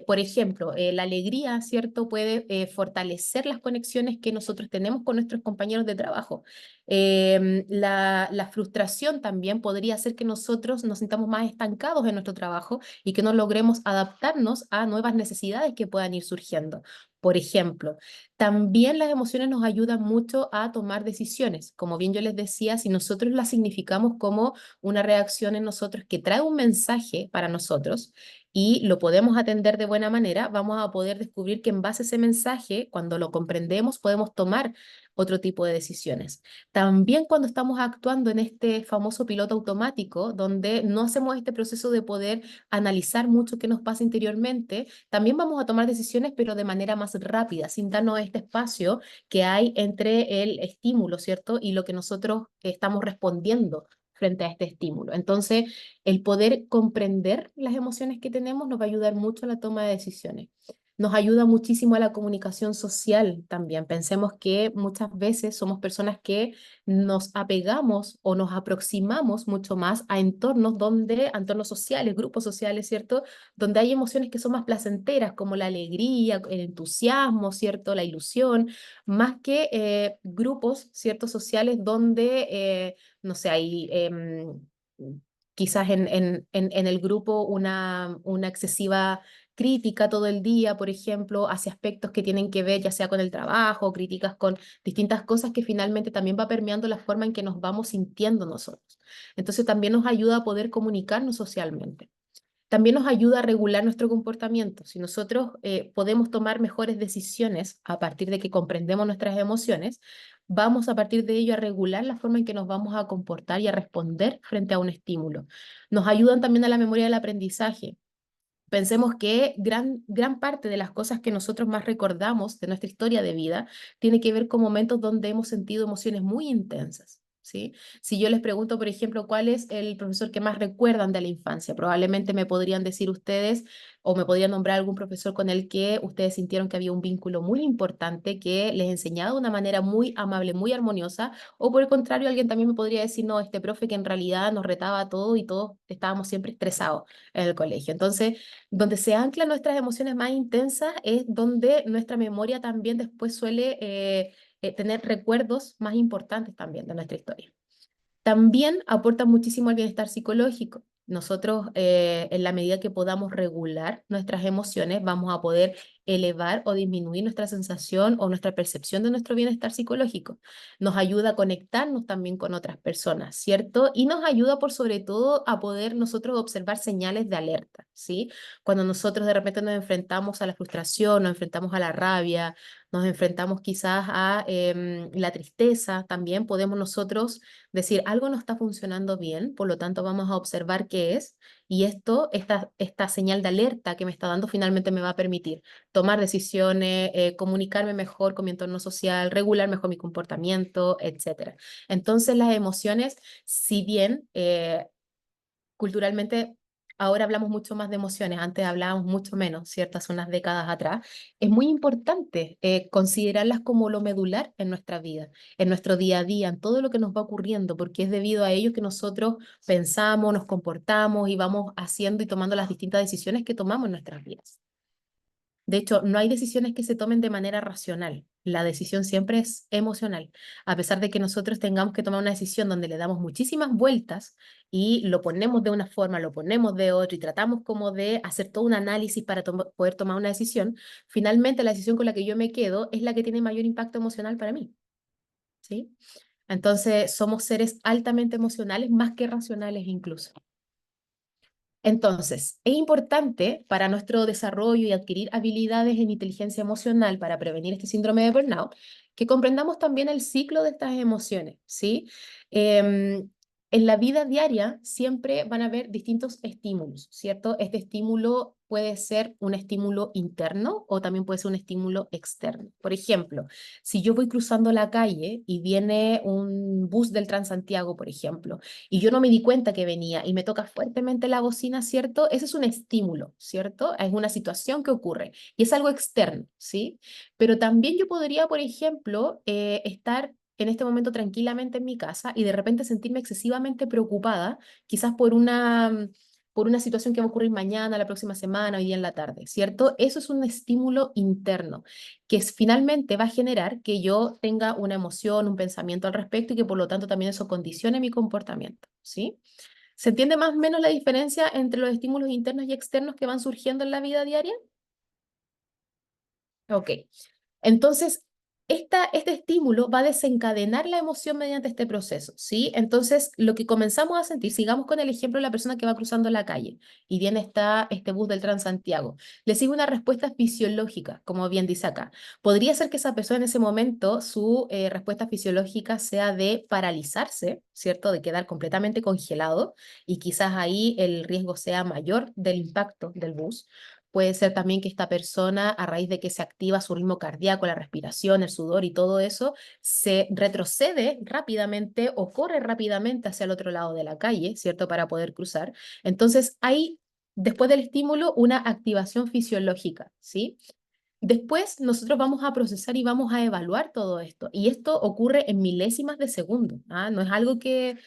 Por ejemplo, la alegría, ¿cierto? Puede fortalecer las conexiones que nosotros tenemos con nuestros compañeros de trabajo. La frustración también podría hacer que nosotros nos sintamos más estancados en nuestro trabajo y que no logremos adaptarnos a nuevas necesidades que puedan ir surgiendo. Por ejemplo, también las emociones nos ayudan mucho a tomar decisiones. Como bien yo les decía, si nosotros las significamos como una reacción en nosotros que trae un mensaje para nosotros y lo podemos atender de buena manera, vamos a poder descubrir que en base a ese mensaje, cuando lo comprendemos, podemos tomar otro tipo de decisiones. También cuando estamos actuando en este famoso piloto automático, donde no hacemos este proceso de poder analizar mucho qué nos pasa interiormente, también vamos a tomar decisiones, pero de manera más rápida, sin darnos este espacio que hay entre el estímulo, ¿cierto? Y lo que nosotros estamos respondiendo frente a este estímulo. Entonces, el poder comprender las emociones que tenemos nos va a ayudar mucho a la toma de decisiones. Nos ayuda muchísimo a la comunicación social también. Pensemos que muchas veces somos personas que nos apegamos o nos aproximamos mucho más a entornos sociales, grupos sociales, ¿cierto? Donde hay emociones que son más placenteras, como la alegría, el entusiasmo, ¿cierto? La ilusión, más que grupos, ¿cierto? Sociales donde, no sé, hay quizás en el grupo una excesiva crítica todo el día, por ejemplo, hacia aspectos que tienen que ver ya sea con el trabajo, críticas con distintas cosas que finalmente también va permeando la forma en que nos vamos sintiendo nosotros. Entonces también nos ayuda a poder comunicarnos socialmente. También nos ayuda a regular nuestro comportamiento. Si nosotros podemos tomar mejores decisiones a partir de que comprendemos nuestras emociones, vamos a partir de ello a regular la forma en que nos vamos a comportar y a responder frente a un estímulo. Nos ayudan también a la memoria del aprendizaje. Pensemos que gran parte de las cosas que nosotros más recordamos de nuestra historia de vida tiene que ver con momentos donde hemos sentido emociones muy intensas, ¿sí? Si yo les pregunto, por ejemplo, cuál es el profesor que más recuerdan de la infancia, probablemente me podrían decir ustedes O me podría nombrar algún profesor con el que ustedes sintieron que había un vínculo muy importante, que les enseñaba de una manera muy amable, muy armoniosa, o por el contrario, alguien también me podría decir, no, este profe que en realidad nos retaba a todos y todos estábamos siempre estresados en el colegio. Entonces, donde se anclan nuestras emociones más intensas es donde nuestra memoria también después suele tener recuerdos más importantes también de nuestra historia. También aporta muchísimo al bienestar psicológico. Nosotros, en la medida que podamos regular nuestras emociones, vamos a poder elevar o disminuir nuestra sensación o nuestra percepción de nuestro bienestar psicológico. Nos ayuda a conectarnos también con otras personas, ¿cierto? Y nos ayuda por sobre todo a poder nosotros observar señales de alerta, ¿sí? Cuando nosotros de repente nos enfrentamos a la frustración, nos enfrentamos a la rabia, nos enfrentamos quizás a la tristeza, también podemos nosotros decir, algo no está funcionando bien, por lo tanto vamos a observar qué es, y esta señal de alerta que me está dando finalmente me va a permitir tomar decisiones, comunicarme mejor con mi entorno social, regular mejor mi comportamiento, etcétera. Entonces las emociones, si bien culturalmente ahora hablamos mucho más de emociones, antes hablábamos mucho menos, ¿cierto? Hace unas décadas atrás, es muy importante considerarlas como lo medular en nuestra vida, en nuestro día a día, en todo lo que nos va ocurriendo, porque es debido a ello que nosotros pensamos, nos comportamos y vamos haciendo y tomando las distintas decisiones que tomamos en nuestras vidas. De hecho, no hay decisiones que se tomen de manera racional. La decisión siempre es emocional. A pesar de que nosotros tengamos que tomar una decisión donde le damos muchísimas vueltas y lo ponemos de una forma, lo ponemos de otra y tratamos como de hacer todo un análisis para poder tomar una decisión, finalmente la decisión con la que yo me quedo es la que tiene mayor impacto emocional para mí, ¿sí? Entonces, somos seres altamente emocionales, más que racionales incluso. Entonces, es importante para nuestro desarrollo y adquirir habilidades en inteligencia emocional para prevenir este síndrome de burnout, que comprendamos también el ciclo de estas emociones, ¿sí? En la vida diaria siempre van a haber distintos estímulos, ¿cierto? Este estímulo puede ser un estímulo interno o también puede ser un estímulo externo. Por ejemplo, si yo voy cruzando la calle y viene un bus del Transantiago, por ejemplo, y yo no me di cuenta que venía y me toca fuertemente la bocina, ¿cierto? Ese es un estímulo, ¿cierto? Es una situación que ocurre y es algo externo, ¿sí? Pero también yo podría, por ejemplo, estar en este momento tranquilamente en mi casa y de repente sentirme excesivamente preocupada, quizás por una situación que va a ocurrir mañana, la próxima semana, hoy día en la tarde, ¿cierto? Eso es un estímulo interno que finalmente va a generar que yo tenga una emoción, un pensamiento al respecto y que por lo tanto también eso condicione mi comportamiento, ¿sí? ¿Se entiende más o menos la diferencia entre los estímulos internos y externos que van surgiendo en la vida diaria? Ok. Entonces, este estímulo va a desencadenar la emoción mediante este proceso, ¿sí? Entonces, lo que comenzamos a sentir, sigamos con el ejemplo de la persona que va cruzando la calle y viene este bus del Transantiago. Le sigue una respuesta fisiológica, como bien dice acá. Podría ser que esa persona en ese momento, su respuesta fisiológica sea de paralizarse, ¿cierto? De quedar completamente congelado y quizás ahí el riesgo sea mayor del impacto del bus. Puede ser también que esta persona, a raíz de que se activa su ritmo cardíaco, la respiración, el sudor y todo eso, se retrocede rápidamente o corre rápidamente hacia el otro lado de la calle, ¿cierto? Para poder cruzar. Entonces, hay, después del estímulo, una activación fisiológica, ¿sí? Después nosotros vamos a procesar y vamos a evaluar todo esto. Y esto ocurre en milésimas de segundo, ¿ah? No es algo que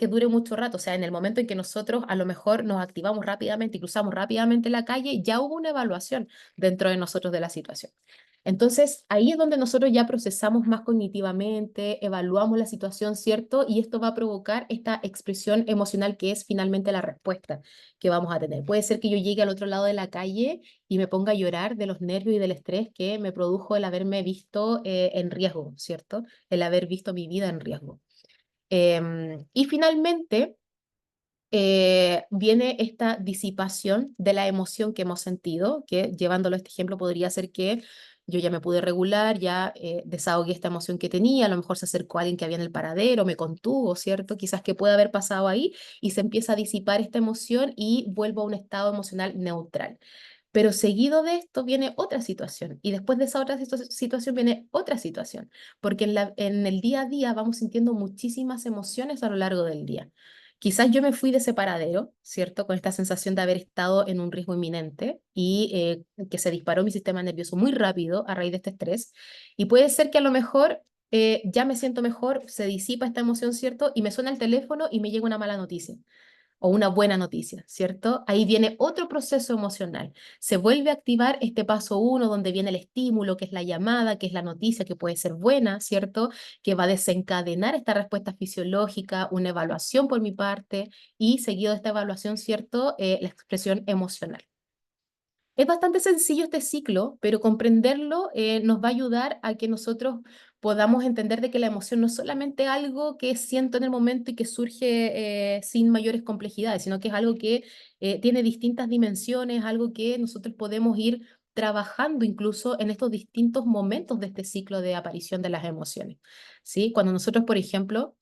dure mucho rato. O sea, en el momento en que nosotros a lo mejor nos activamos rápidamente y cruzamos rápidamente la calle, ya hubo una evaluación dentro de nosotros de la situación. Entonces, ahí es donde nosotros ya procesamos más cognitivamente, evaluamos la situación, ¿cierto? Y esto va a provocar esta expresión emocional que es finalmente la respuesta que vamos a tener. Puede ser que yo llegue al otro lado de la calle y me ponga a llorar de los nervios y del estrés que me produjo el haberme visto en riesgo, ¿cierto? El haber visto mi vida en riesgo. Y finalmente viene esta disipación de la emoción que hemos sentido, que llevándolo a este ejemplo podría ser que yo ya me pude regular, ya desahogué esta emoción que tenía, a lo mejor se acercó alguien que había en el paradero, me contuvo, ¿cierto? Quizás que puede haber pasado ahí y se empieza a disipar esta emoción y vuelvo a un estado emocional neutral. Pero seguido de esto viene otra situación y después de esa otra situación viene otra situación, porque en el día a día vamos sintiendo muchísimas emociones a lo largo del día. Quizás yo me fui de ese paradero, ¿cierto? Con esta sensación de haber estado en un riesgo inminente y que se disparó mi sistema nervioso muy rápido a raíz de este estrés. Y puede ser que a lo mejor ya me siento mejor, se disipa esta emoción, ¿cierto? Y me suena el teléfono y me llega una mala noticia o una buena noticia, ¿cierto? Ahí viene otro proceso emocional. Se vuelve a activar este paso uno, donde viene el estímulo, que es la llamada, que es la noticia, que puede ser buena, ¿cierto? Que va a desencadenar esta respuesta fisiológica, una evaluación por mi parte y seguido de esta evaluación, ¿cierto? La expresión emocional. Es bastante sencillo este ciclo, pero comprenderlo nos va a ayudar a que nosotros podamos entender de que la emoción no es solamente algo que siento en el momento y que surge sin mayores complejidades, sino que es algo que tiene distintas dimensiones, algo que nosotros podemos ir trabajando incluso en estos distintos momentos de este ciclo de aparición de las emociones, ¿sí? Cuando nosotros, por ejemplo,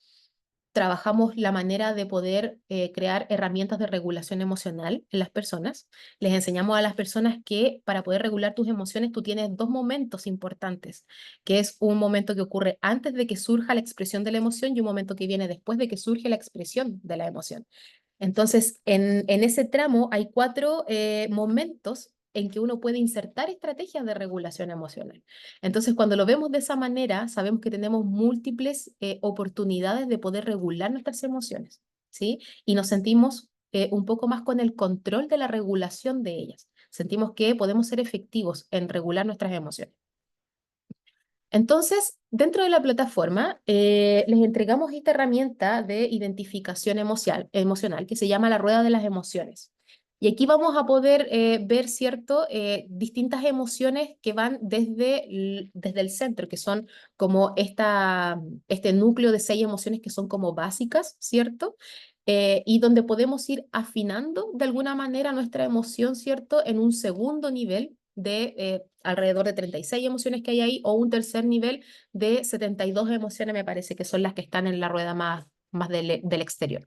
trabajamos la manera de poder crear herramientas de regulación emocional en las personas. Les enseñamos a las personas que para poder regular tus emociones tú tienes dos momentos importantes, que es un momento que ocurre antes de que surja la expresión de la emoción y un momento que viene después de que surge la expresión de la emoción. Entonces, en ese tramo hay cuatro momentos en que uno puede insertar estrategias de regulación emocional. Entonces, cuando lo vemos de esa manera, sabemos que tenemos múltiples oportunidades de poder regular nuestras emociones, ¿sí? Y nos sentimos un poco más con el control de la regulación de ellas. Sentimos que podemos ser efectivos en regular nuestras emociones. Entonces, dentro de la plataforma, les entregamos esta herramienta de identificación emocional que se llama la rueda de las emociones. Y aquí vamos a poder ver, ¿cierto?, distintas emociones que van desde el centro, que son como este núcleo de 6 emociones que son como básicas, ¿cierto? Y donde podemos ir afinando de alguna manera nuestra emoción, ¿cierto?, en un segundo nivel de alrededor de 36 emociones que hay ahí, o un tercer nivel de 72 emociones, me parece que son las que están en la rueda más del exterior.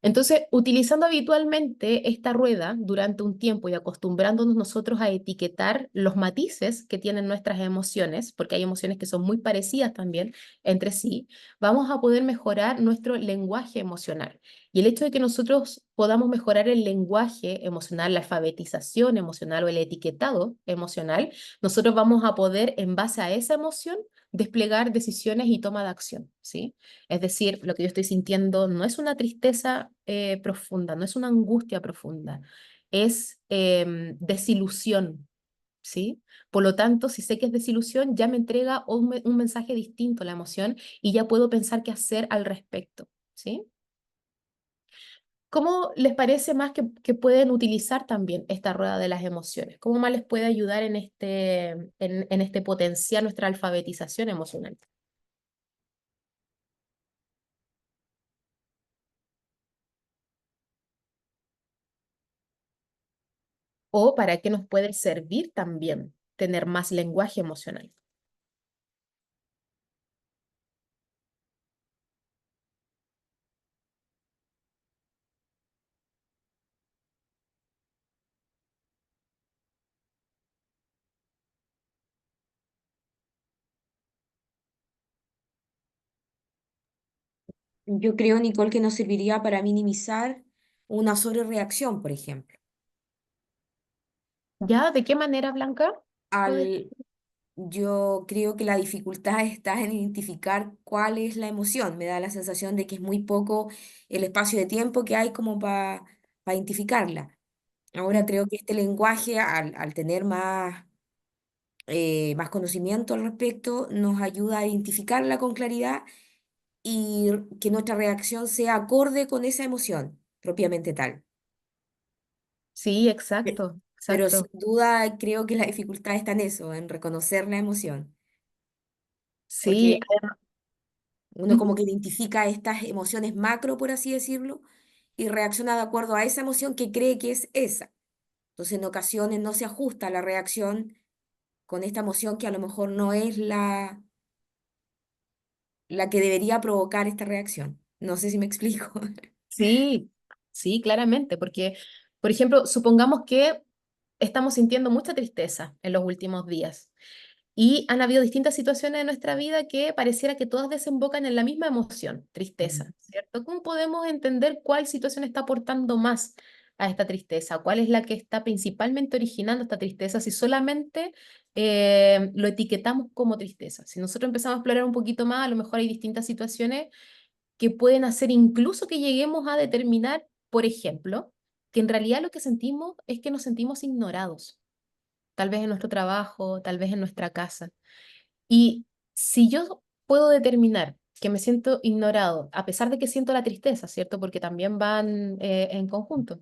Entonces, utilizando habitualmente esta rueda durante un tiempo y acostumbrándonos nosotros a etiquetar los matices que tienen nuestras emociones, porque hay emociones que son muy parecidas también entre sí, vamos a poder mejorar nuestro lenguaje emocional. Y el hecho de que nosotros podamos mejorar el lenguaje emocional, la alfabetización emocional o el etiquetado emocional, nosotros vamos a poder, en base a esa emoción, desplegar decisiones y toma de acción, ¿sí? Es decir, lo que yo estoy sintiendo no es una tristeza profunda, no es una angustia profunda, es desilusión, ¿sí? Por lo tanto, si sé que es desilusión, ya me entrega un mensaje distinto a la emoción y ya puedo pensar qué hacer al respecto, ¿sí? ¿Cómo les parece más que pueden utilizar también esta rueda de las emociones? ¿Cómo más les puede ayudar en este potenciar nuestra alfabetización emocional? ¿O para qué nos puede servir también tener más lenguaje emocional? Yo creo, Nicole, que nos serviría para minimizar una sobrereacción, por ejemplo. ¿Ya? ¿De qué manera, Blanca? ¿Puedes? Al, yo creo que la dificultad está en identificar cuál es la emoción. Me da la sensación de que es muy poco el espacio de tiempo que hay como para identificarla. Ahora Mm. creo que este lenguaje, al tener más conocimiento al respecto, nos ayuda a identificarla con claridad y que nuestra reacción sea acorde con esa emoción propiamente tal. Sí, Pe- exacto, Pero sin exacto. duda creo que la dificultad está en eso, en reconocer la emoción, Sí, porque uno como ujú. que identifica estas emociones macro, por así decirlo, y reacciona de acuerdo a esa emoción que cree que es esa. Entonces en ocasiones no se ajusta la reacción con esta emoción que a lo mejor no es la que debería provocar esta reacción. No sé si me explico. Sí, sí, claramente, porque, por ejemplo, supongamos que estamos sintiendo mucha tristeza en los últimos días. Y han habido distintas situaciones en nuestra vida que pareciera que todas desembocan en la misma emoción, tristeza, ¿cierto? ¿Cómo podemos entender cuál situación está aportando más a esta tristeza? ¿Cuál es la que está principalmente originando esta tristeza? Si solamente lo etiquetamos como tristeza. Si nosotros empezamos a explorar un poquito más, a lo mejor hay distintas situaciones que pueden hacer incluso que lleguemos a determinar, por ejemplo, que en realidad lo que sentimos es que nos sentimos ignorados, tal vez en nuestro trabajo, tal vez en nuestra casa. Y si yo puedo determinar que me siento ignorado, a pesar de que siento la tristeza, ¿cierto? Porque también van en conjunto.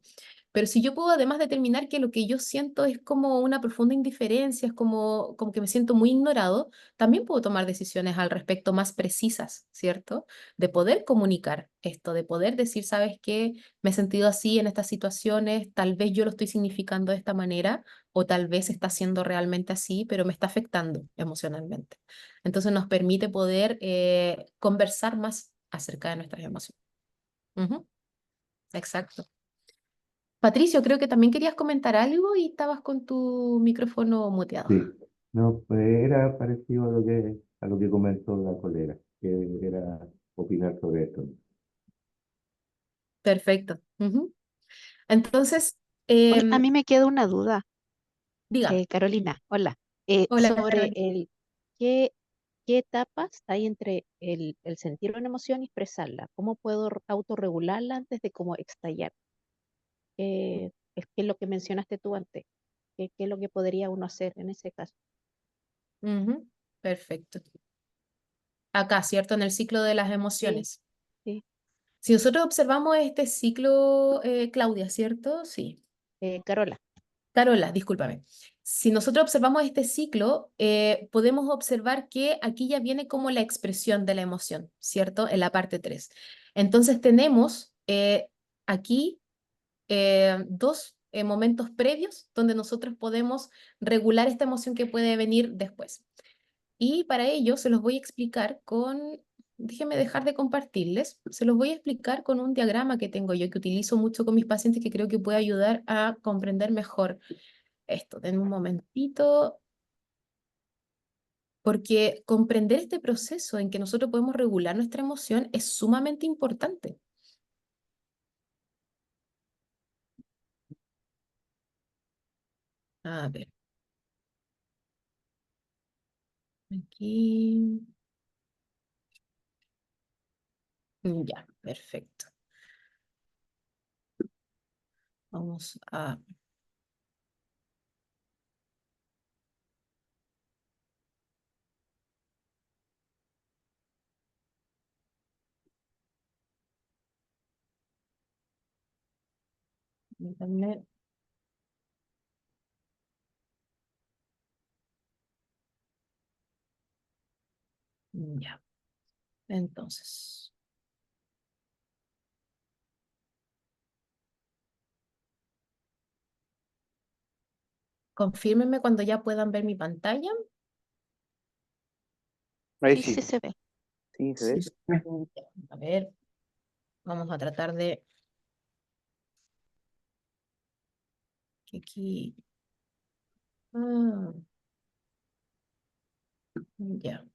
Pero si yo puedo además determinar que lo que yo siento es como una profunda indiferencia, es como que me siento muy ignorado, también puedo tomar decisiones al respecto más precisas, ¿cierto? De poder comunicar esto, de poder decir, ¿sabes qué? Me he sentido así en estas situaciones, tal vez yo lo estoy significando de esta manera o tal vez está siendo realmente así, pero me está afectando emocionalmente. Entonces nos permite poder conversar más acerca de nuestras emociones. Ujú, exacto. Patricio, creo que también querías comentar algo y estabas con tu micrófono muteado. Sí, no, pues era parecido a lo que comentó la colega, que era opinar sobre esto. Perfecto. Ujú. Entonces, Oye, a mí me queda una duda, dígame. Carolina, hola, Hola, sobre Carolina. qué, qué etapas hay entre el sentir una emoción y expresarla. ¿Cómo puedo autorregularla antes de como estallar? Es lo que mencionaste tú antes. ¿Qué es lo que podría uno hacer en ese caso? Ujú. Perfecto. Acá, ¿cierto? En el ciclo de las Sí, emociones. sí. Si nosotros observamos este ciclo, Claudia, ¿cierto? Sí. Carola, Carola, discúlpame. Si nosotros observamos este ciclo, podemos observar que aquí ya viene como la expresión de la emoción, ¿cierto? En la parte 3. Entonces tenemos aquí dos momentos previos donde nosotros podemos regular esta emoción que puede venir después. Y para ello se los voy a explicar con, déjenme dejar de compartirles, se los voy a explicar con un diagrama que tengo yo, que utilizo mucho con mis pacientes, que creo que puede ayudar a comprender mejor esto. Denme un momentito, porque comprender este proceso en que nosotros podemos regular nuestra emoción es sumamente importante. A ver, aquí. Ya, perfecto. Vamos a... permítanme. Ya, entonces, confírmenme cuando ya puedan ver mi pantalla. Ahí sí, sí sí, se ve. sí, se Sí, ve. sí. Ya, a ver, vamos a tratar de que aquí... Ah, ya,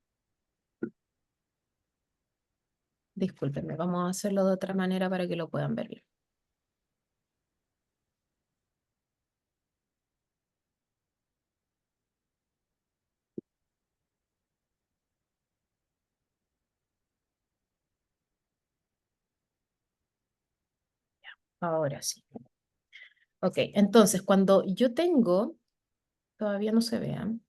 discúlpenme, vamos a hacerlo de otra manera para que lo puedan ver bien. Ahora sí. Ok, entonces cuando yo tengo, todavía no se vean.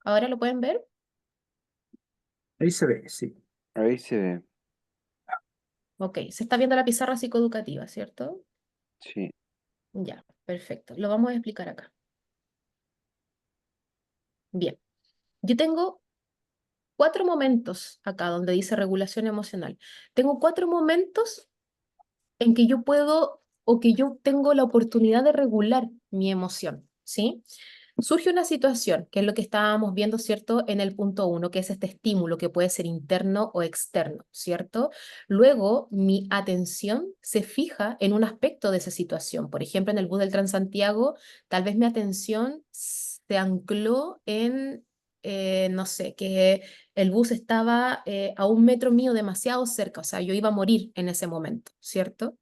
¿Ahora lo pueden ver? Ahí se ve, sí. Ahí se ve. Ok, se está viendo la pizarra psicoeducativa, ¿cierto? Sí. Ya, perfecto. Lo vamos a explicar acá. Bien, yo tengo 4 momentos acá donde dice regulación emocional. Tengo 4 momentos en que yo puedo o que yo tengo la oportunidad de regular mi emoción, ¿sí? Surge una situación, que es lo que estábamos viendo, ¿cierto? En el punto 1, que es este estímulo que puede ser interno o externo, ¿cierto? Luego, mi atención se fija en un aspecto de esa situación. Por ejemplo, en el bus del Transantiago, tal vez mi atención se ancló en, no sé, que el bus estaba a 1 metro mío demasiado cerca, o sea, yo iba a morir en ese momento, ¿cierto?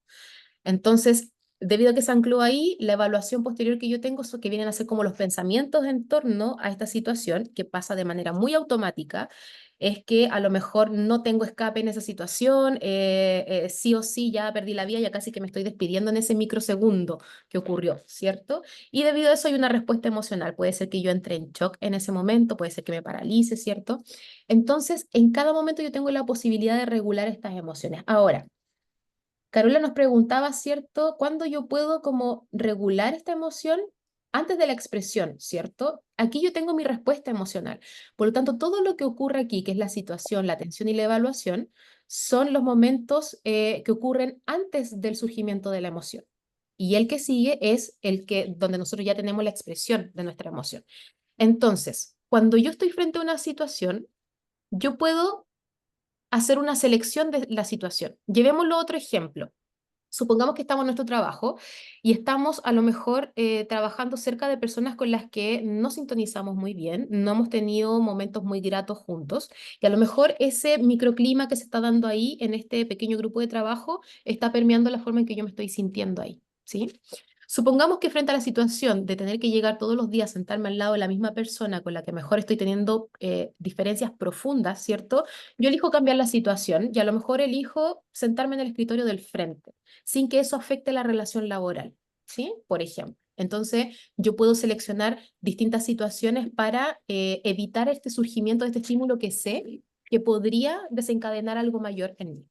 Entonces, debido a que se ancló ahí, la evaluación posterior que yo tengo son que vienen a ser como los pensamientos en torno a esta situación, que pasa de manera muy automática, es que a lo mejor no tengo escape en esa situación, sí o sí ya perdí la vida, ya casi que me estoy despidiendo en ese microsegundo que ocurrió, ¿cierto? Y debido a eso hay una respuesta emocional, puede ser que yo entre en shock en ese momento, puede ser que me paralice, ¿cierto? Entonces, en cada momento yo tengo la posibilidad de regular estas emociones. Ahora, Carola nos preguntaba, ¿cierto? ¿Cuándo yo puedo como regular esta emoción? Antes de la expresión, ¿cierto? Aquí yo tengo mi respuesta emocional. Por lo tanto, todo lo que ocurre aquí, que es la situación, la atención y la evaluación, son los momentos que ocurren antes del surgimiento de la emoción. Y el que sigue es el que, donde nosotros ya tenemos la expresión de nuestra emoción. Entonces, cuando yo estoy frente a una situación, yo puedo hacer una selección de la situación. Llevémoslo a otro ejemplo. Supongamos que estamos en nuestro trabajo y estamos a lo mejor trabajando cerca de personas con las que no sintonizamos muy bien, no hemos tenido momentos muy gratos juntos y a lo mejor ese microclima que se está dando ahí en este pequeño grupo de trabajo está permeando la forma en que yo me estoy sintiendo ahí, ¿sí? Supongamos que frente a la situación de tener que llegar todos los días a sentarme al lado de la misma persona con la que mejor estoy teniendo diferencias profundas, ¿cierto? Yo elijo cambiar la situación y a lo mejor elijo sentarme en el escritorio del frente sin que eso afecte la relación laboral, ¿sí? Por ejemplo. Entonces, yo puedo seleccionar distintas situaciones para evitar este surgimiento de este estímulo que sé que podría desencadenar algo mayor en mí.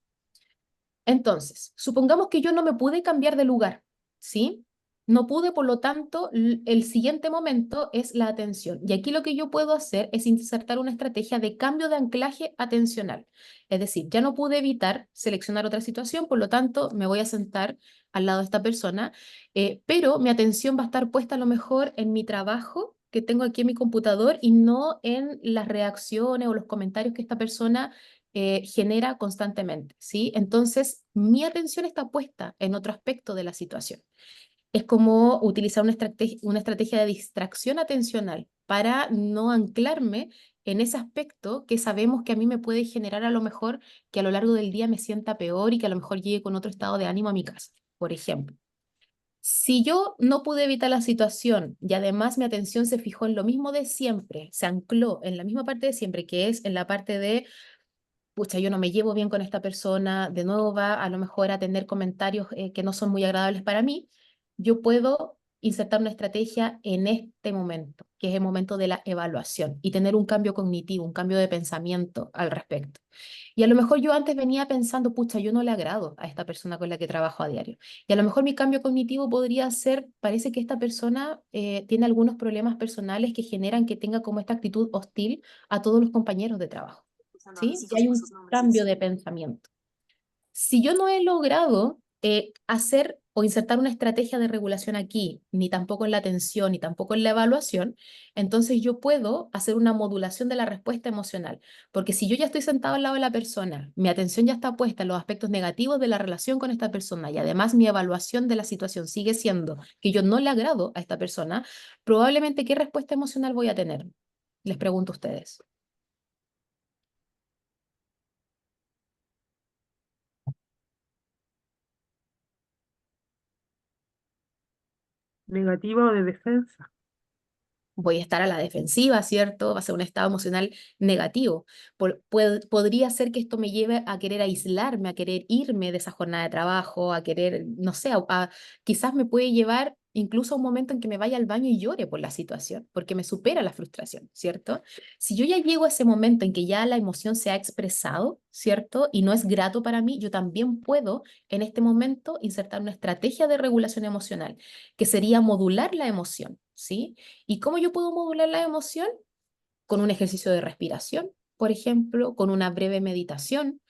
Entonces, supongamos que yo no me pude cambiar de lugar, ¿sí? No pude, por lo tanto, el siguiente momento es la atención. Y aquí lo que yo puedo hacer es insertar una estrategia de cambio de anclaje atencional. Es decir, ya no pude evitar seleccionar otra situación, por lo tanto, me voy a sentar al lado de esta persona, pero mi atención va a estar puesta a lo mejor en mi trabajo que tengo aquí en mi computador y no en las reacciones o los comentarios que esta persona genera constantemente, ¿sí? Entonces, mi atención está puesta en otro aspecto de la situación. Es como utilizar una estrategia de distracción atencional para no anclarme en ese aspecto que sabemos que a mí me puede generar a lo mejor que a lo largo del día me sienta peor y que a lo mejor llegue con otro estado de ánimo a mi casa, por ejemplo. Si yo no pude evitar la situación y además mi atención se fijó en lo mismo de siempre, se ancló en la misma parte de siempre, que es en la parte de pucha, yo no me llevo bien con esta persona, de nuevo va a lo mejor a tener comentarios que no son muy agradables para mí, yo puedo insertar una estrategia en este momento, que es el momento de la evaluación, y tener un cambio cognitivo, un cambio de pensamiento al respecto. Y a lo mejor yo antes venía pensando, pucha, yo no le agrado a esta persona con la que trabajo a diario. Y a lo mejor mi cambio cognitivo podría ser, parece que esta persona tiene algunos problemas personales que generan que tenga como esta actitud hostil a todos los compañeros de trabajo. ¿Sí? Y hay un cambio de pensamiento. Si yo no he logrado hacer o insertar una estrategia de regulación aquí, ni tampoco en la atención, ni tampoco en la evaluación, entonces yo puedo hacer una modulación de la respuesta emocional. Porque si yo ya estoy sentado al lado de la persona, mi atención ya está puesta en los aspectos negativos de la relación con esta persona y además mi evaluación de la situación sigue siendo que yo no le agrado a esta persona, probablemente ¿qué respuesta emocional voy a tener? Les pregunto a ustedes. Negativa o de defensa. Voy a estar a la defensiva, ¿cierto? Va a ser un estado emocional negativo. Podría ser que esto me lleve a querer aislarme, a querer irme de esa jornada de trabajo, a querer, no sé, quizás me puede llevar incluso a un momento en que me vaya al baño y llore por la situación, porque me supera la frustración, ¿cierto? Si yo ya llego a ese momento en que ya la emoción se ha expresado, ¿cierto? Y no es grato para mí, yo también puedo en este momento insertar una estrategia de regulación emocional, que sería modular la emoción, ¿sí? ¿Y cómo yo puedo modular la emoción? Con un ejercicio de respiración, por ejemplo, con una breve meditación,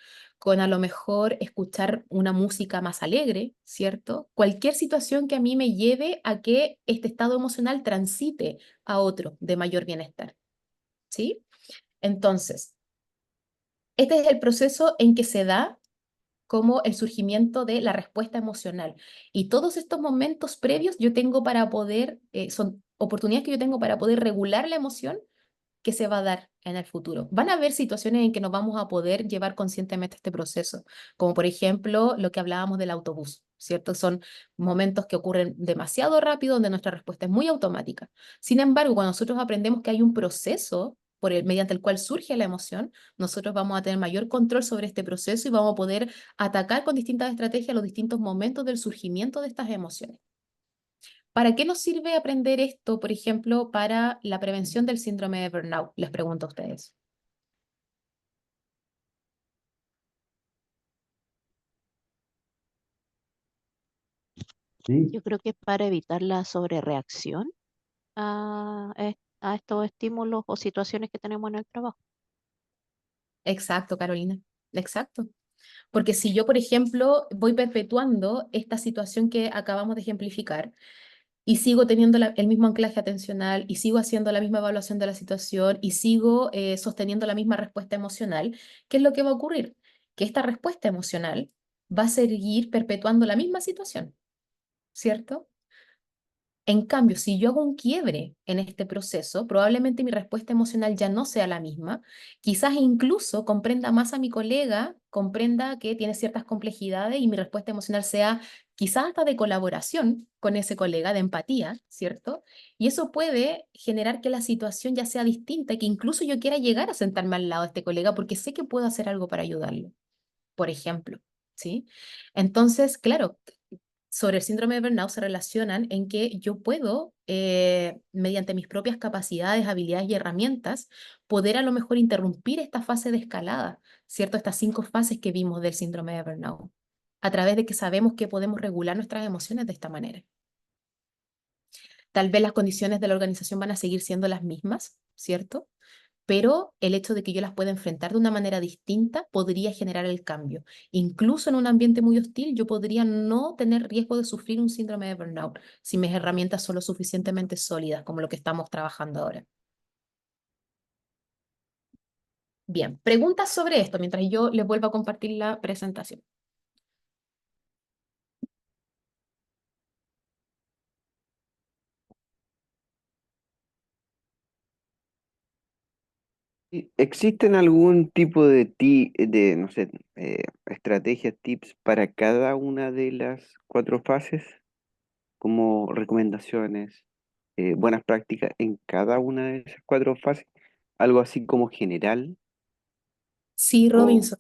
con a lo mejor escuchar una música más alegre, ¿cierto? Cualquier situación que a mí me lleve a que este estado emocional transite a otro de mayor bienestar, ¿sí? Entonces, este es el proceso en que se da como el surgimiento de la respuesta emocional. Y todos estos momentos previos yo tengo para poder, son oportunidades que yo tengo para poder regular la emoción que se va a dar en el futuro. Van a haber situaciones en que no vamos a poder llevar conscientemente este proceso, como por ejemplo lo que hablábamos del autobús, ¿cierto? Son momentos que ocurren demasiado rápido donde nuestra respuesta es muy automática. Sin embargo, cuando nosotros aprendemos que hay un proceso mediante el cual surge la emoción, nosotros vamos a tener mayor control sobre este proceso y vamos a poder atacar con distintas estrategias los distintos momentos del surgimiento de estas emociones. ¿Para qué nos sirve aprender esto, por ejemplo, para la prevención del síndrome de burnout? Les pregunto a ustedes. Sí, Yo creo que es para evitar la sobrereacción a estos estímulos o situaciones que tenemos en el trabajo. Exacto, Carolina. Exacto. Porque si yo, por ejemplo, voy perpetuando esta situación que acabamos de ejemplificar y sigo teniendo el mismo anclaje atencional y sigo haciendo la misma evaluación de la situación y sigo sosteniendo la misma respuesta emocional, ¿qué es lo que va a ocurrir? Que esta respuesta emocional va a seguir perpetuando la misma situación, ¿cierto? En cambio, si yo hago un quiebre en este proceso, probablemente mi respuesta emocional ya no sea la misma. Quizás incluso comprenda más a mi colega, comprenda que tiene ciertas complejidades y mi respuesta emocional sea quizás hasta de colaboración con ese colega, de empatía, ¿cierto? Y eso puede generar que la situación ya sea distinta y que incluso yo quiera llegar a sentarme al lado de este colega porque sé que puedo hacer algo para ayudarlo, por ejemplo, ¿sí? Entonces, claro, sobre el síndrome de burnout se relacionan en que yo puedo, mediante mis propias capacidades, habilidades y herramientas, poder a lo mejor interrumpir esta fase de escalada, ¿cierto? Estas 5 fases que vimos del síndrome de burnout, a través de que sabemos que podemos regular nuestras emociones de esta manera. Tal vez las condiciones de la organización van a seguir siendo las mismas, ¿cierto? Pero el hecho de que yo las pueda enfrentar de una manera distinta podría generar el cambio. Incluso en un ambiente muy hostil, yo podría no tener riesgo de sufrir un síndrome de burnout si mis herramientas son lo suficientemente sólidas como lo que estamos trabajando ahora. Bien, preguntas sobre esto mientras yo les vuelvo a compartir la presentación. ¿Existen algún tipo de, no sé, estrategias, tips para cada una de las 4 fases, como recomendaciones, buenas prácticas en cada una de esas 4 fases? Algo así como general Sí, o... Robinson,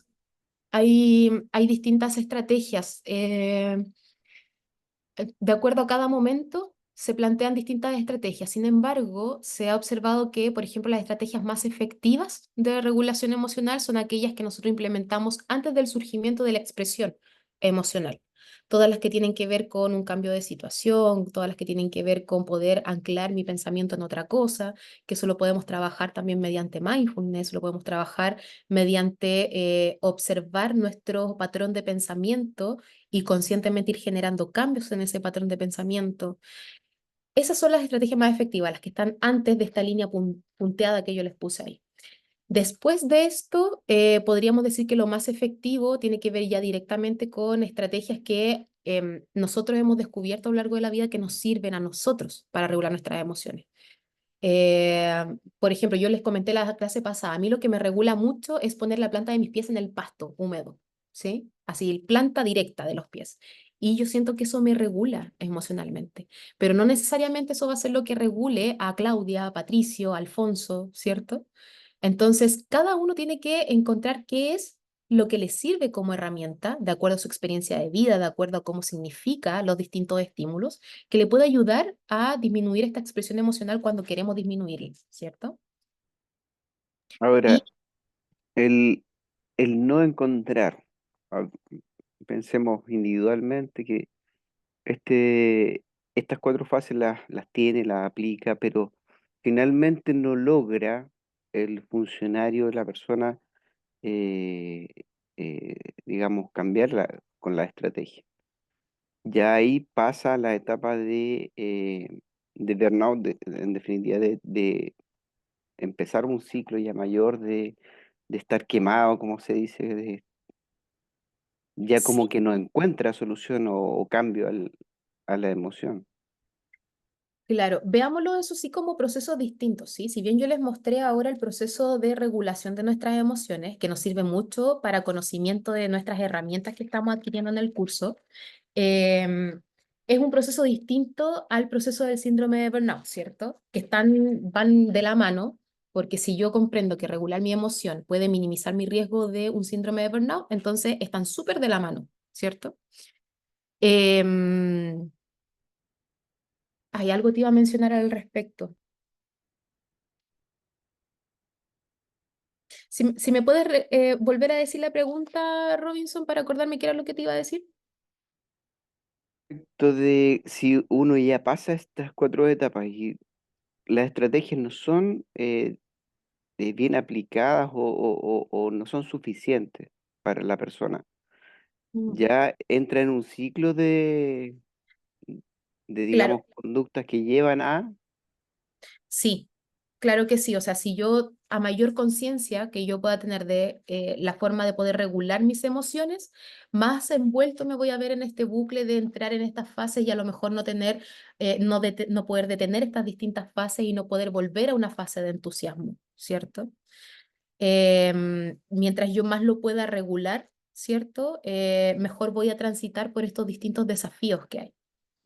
hay distintas estrategias. De acuerdo a cada momento, se plantean distintas estrategias. Sin embargo, se ha observado que, por ejemplo, las estrategias más efectivas de regulación emocional son aquellas que nosotros implementamos antes del surgimiento de la expresión emocional. Todas las que tienen que ver con un cambio de situación, todas las que tienen que ver con poder anclar mi pensamiento en otra cosa, que eso lo podemos trabajar también mediante mindfulness, lo podemos trabajar mediante observar nuestro patrón de pensamiento y conscientemente ir generando cambios en ese patrón de pensamiento. Esas son las estrategias más efectivas, las que están antes de esta línea punteada que yo les puse ahí. Después de esto, podríamos decir que lo más efectivo tiene que ver ya directamente con estrategias que nosotros hemos descubierto a lo largo de la vida que nos sirven a nosotros para regular nuestras emociones. Por ejemplo, yo les comenté la clase pasada, a mí lo que me regula mucho es poner la planta de mis pies en el pasto húmedo, ¿sí? Así, planta directa de los pies. Y yo siento que eso me regula emocionalmente, pero no necesariamente eso va a ser lo que regule a Claudia, a Patricio, a Alfonso, ¿cierto? Entonces, cada uno tiene que encontrar qué es lo que le sirve como herramienta, de acuerdo a su experiencia de vida, de acuerdo a cómo significa los distintos estímulos, que le puede ayudar a disminuir esta expresión emocional cuando queremos disminuirla, ¿cierto? Y Ahora, el, el no encontrar, ah, pensemos individualmente que este, estas 4 fases las tiene, las aplica, pero finalmente no logra el funcionario, la persona, eh, digamos, cambiarla con la estrategia. Ya ahí pasa la etapa de burnout, en definitiva, de empezar un ciclo ya mayor de estar quemado, como se dice, ya como Sí, que no encuentra solución o cambio a la emoción. claro, veámoslo eso sí como procesos distintos, ¿sí? Si bien yo les mostré ahora el proceso de regulación de nuestras emociones, que nos sirve mucho para conocimiento de nuestras herramientas que estamos adquiriendo en el curso, em, es un proceso distinto al proceso del síndrome de burnout, ¿cierto? Que van de la mano, porque si yo comprendo que regular mi emoción puede minimizar mi riesgo de un síndrome de burnout, entonces están súper de la mano, ¿cierto? Em, Hay algo que te iba a mencionar al respecto. Si me puedes volver a decir la pregunta, Robinson, para acordarme qué era lo que te iba a decir. Entonces, si uno ya pasa estas 4 etapas y las estrategias no son bien aplicadas o no son suficientes para la persona, Mm. ya entra en un ciclo Claro, digamos, conductas que llevan a... sí, claro que sí. O sea, si yo a mayor conciencia que yo pueda tener de la forma de poder regular mis emociones, más envuelto me voy a ver en este bucle de entrar en estas fases y a lo mejor no tener, no poder detener estas distintas fases y no poder volver a una fase de entusiasmo, ¿cierto? Mientras yo más lo pueda regular, ¿cierto? Mejor voy a transitar por estos distintos desafíos que hay.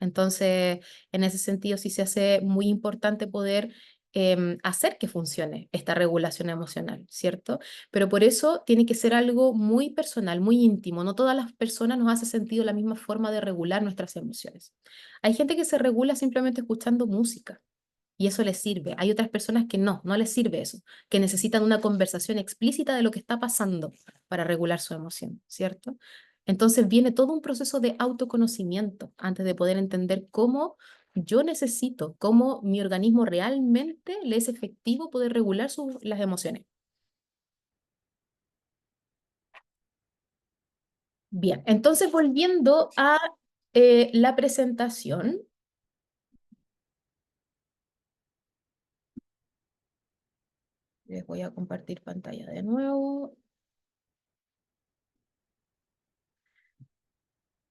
Entonces, en ese sentido, sí se hace muy importante poder hacer que funcione esta regulación emocional, ¿cierto? Pero por eso tiene que ser algo muy personal, muy íntimo. No todas las personas nos hace sentido la misma forma de regular nuestras emociones. Hay gente que se regula simplemente escuchando música y eso les sirve. Hay otras personas que no les sirve eso, que necesitan una conversación explícita de lo que está pasando para regular su emoción, ¿cierto? Entonces viene todo un proceso de autoconocimiento antes de poder entender cómo yo necesito, cómo mi organismo realmente le es efectivo poder regular las emociones. Bien, entonces volviendo a la presentación, les voy a compartir pantalla de nuevo.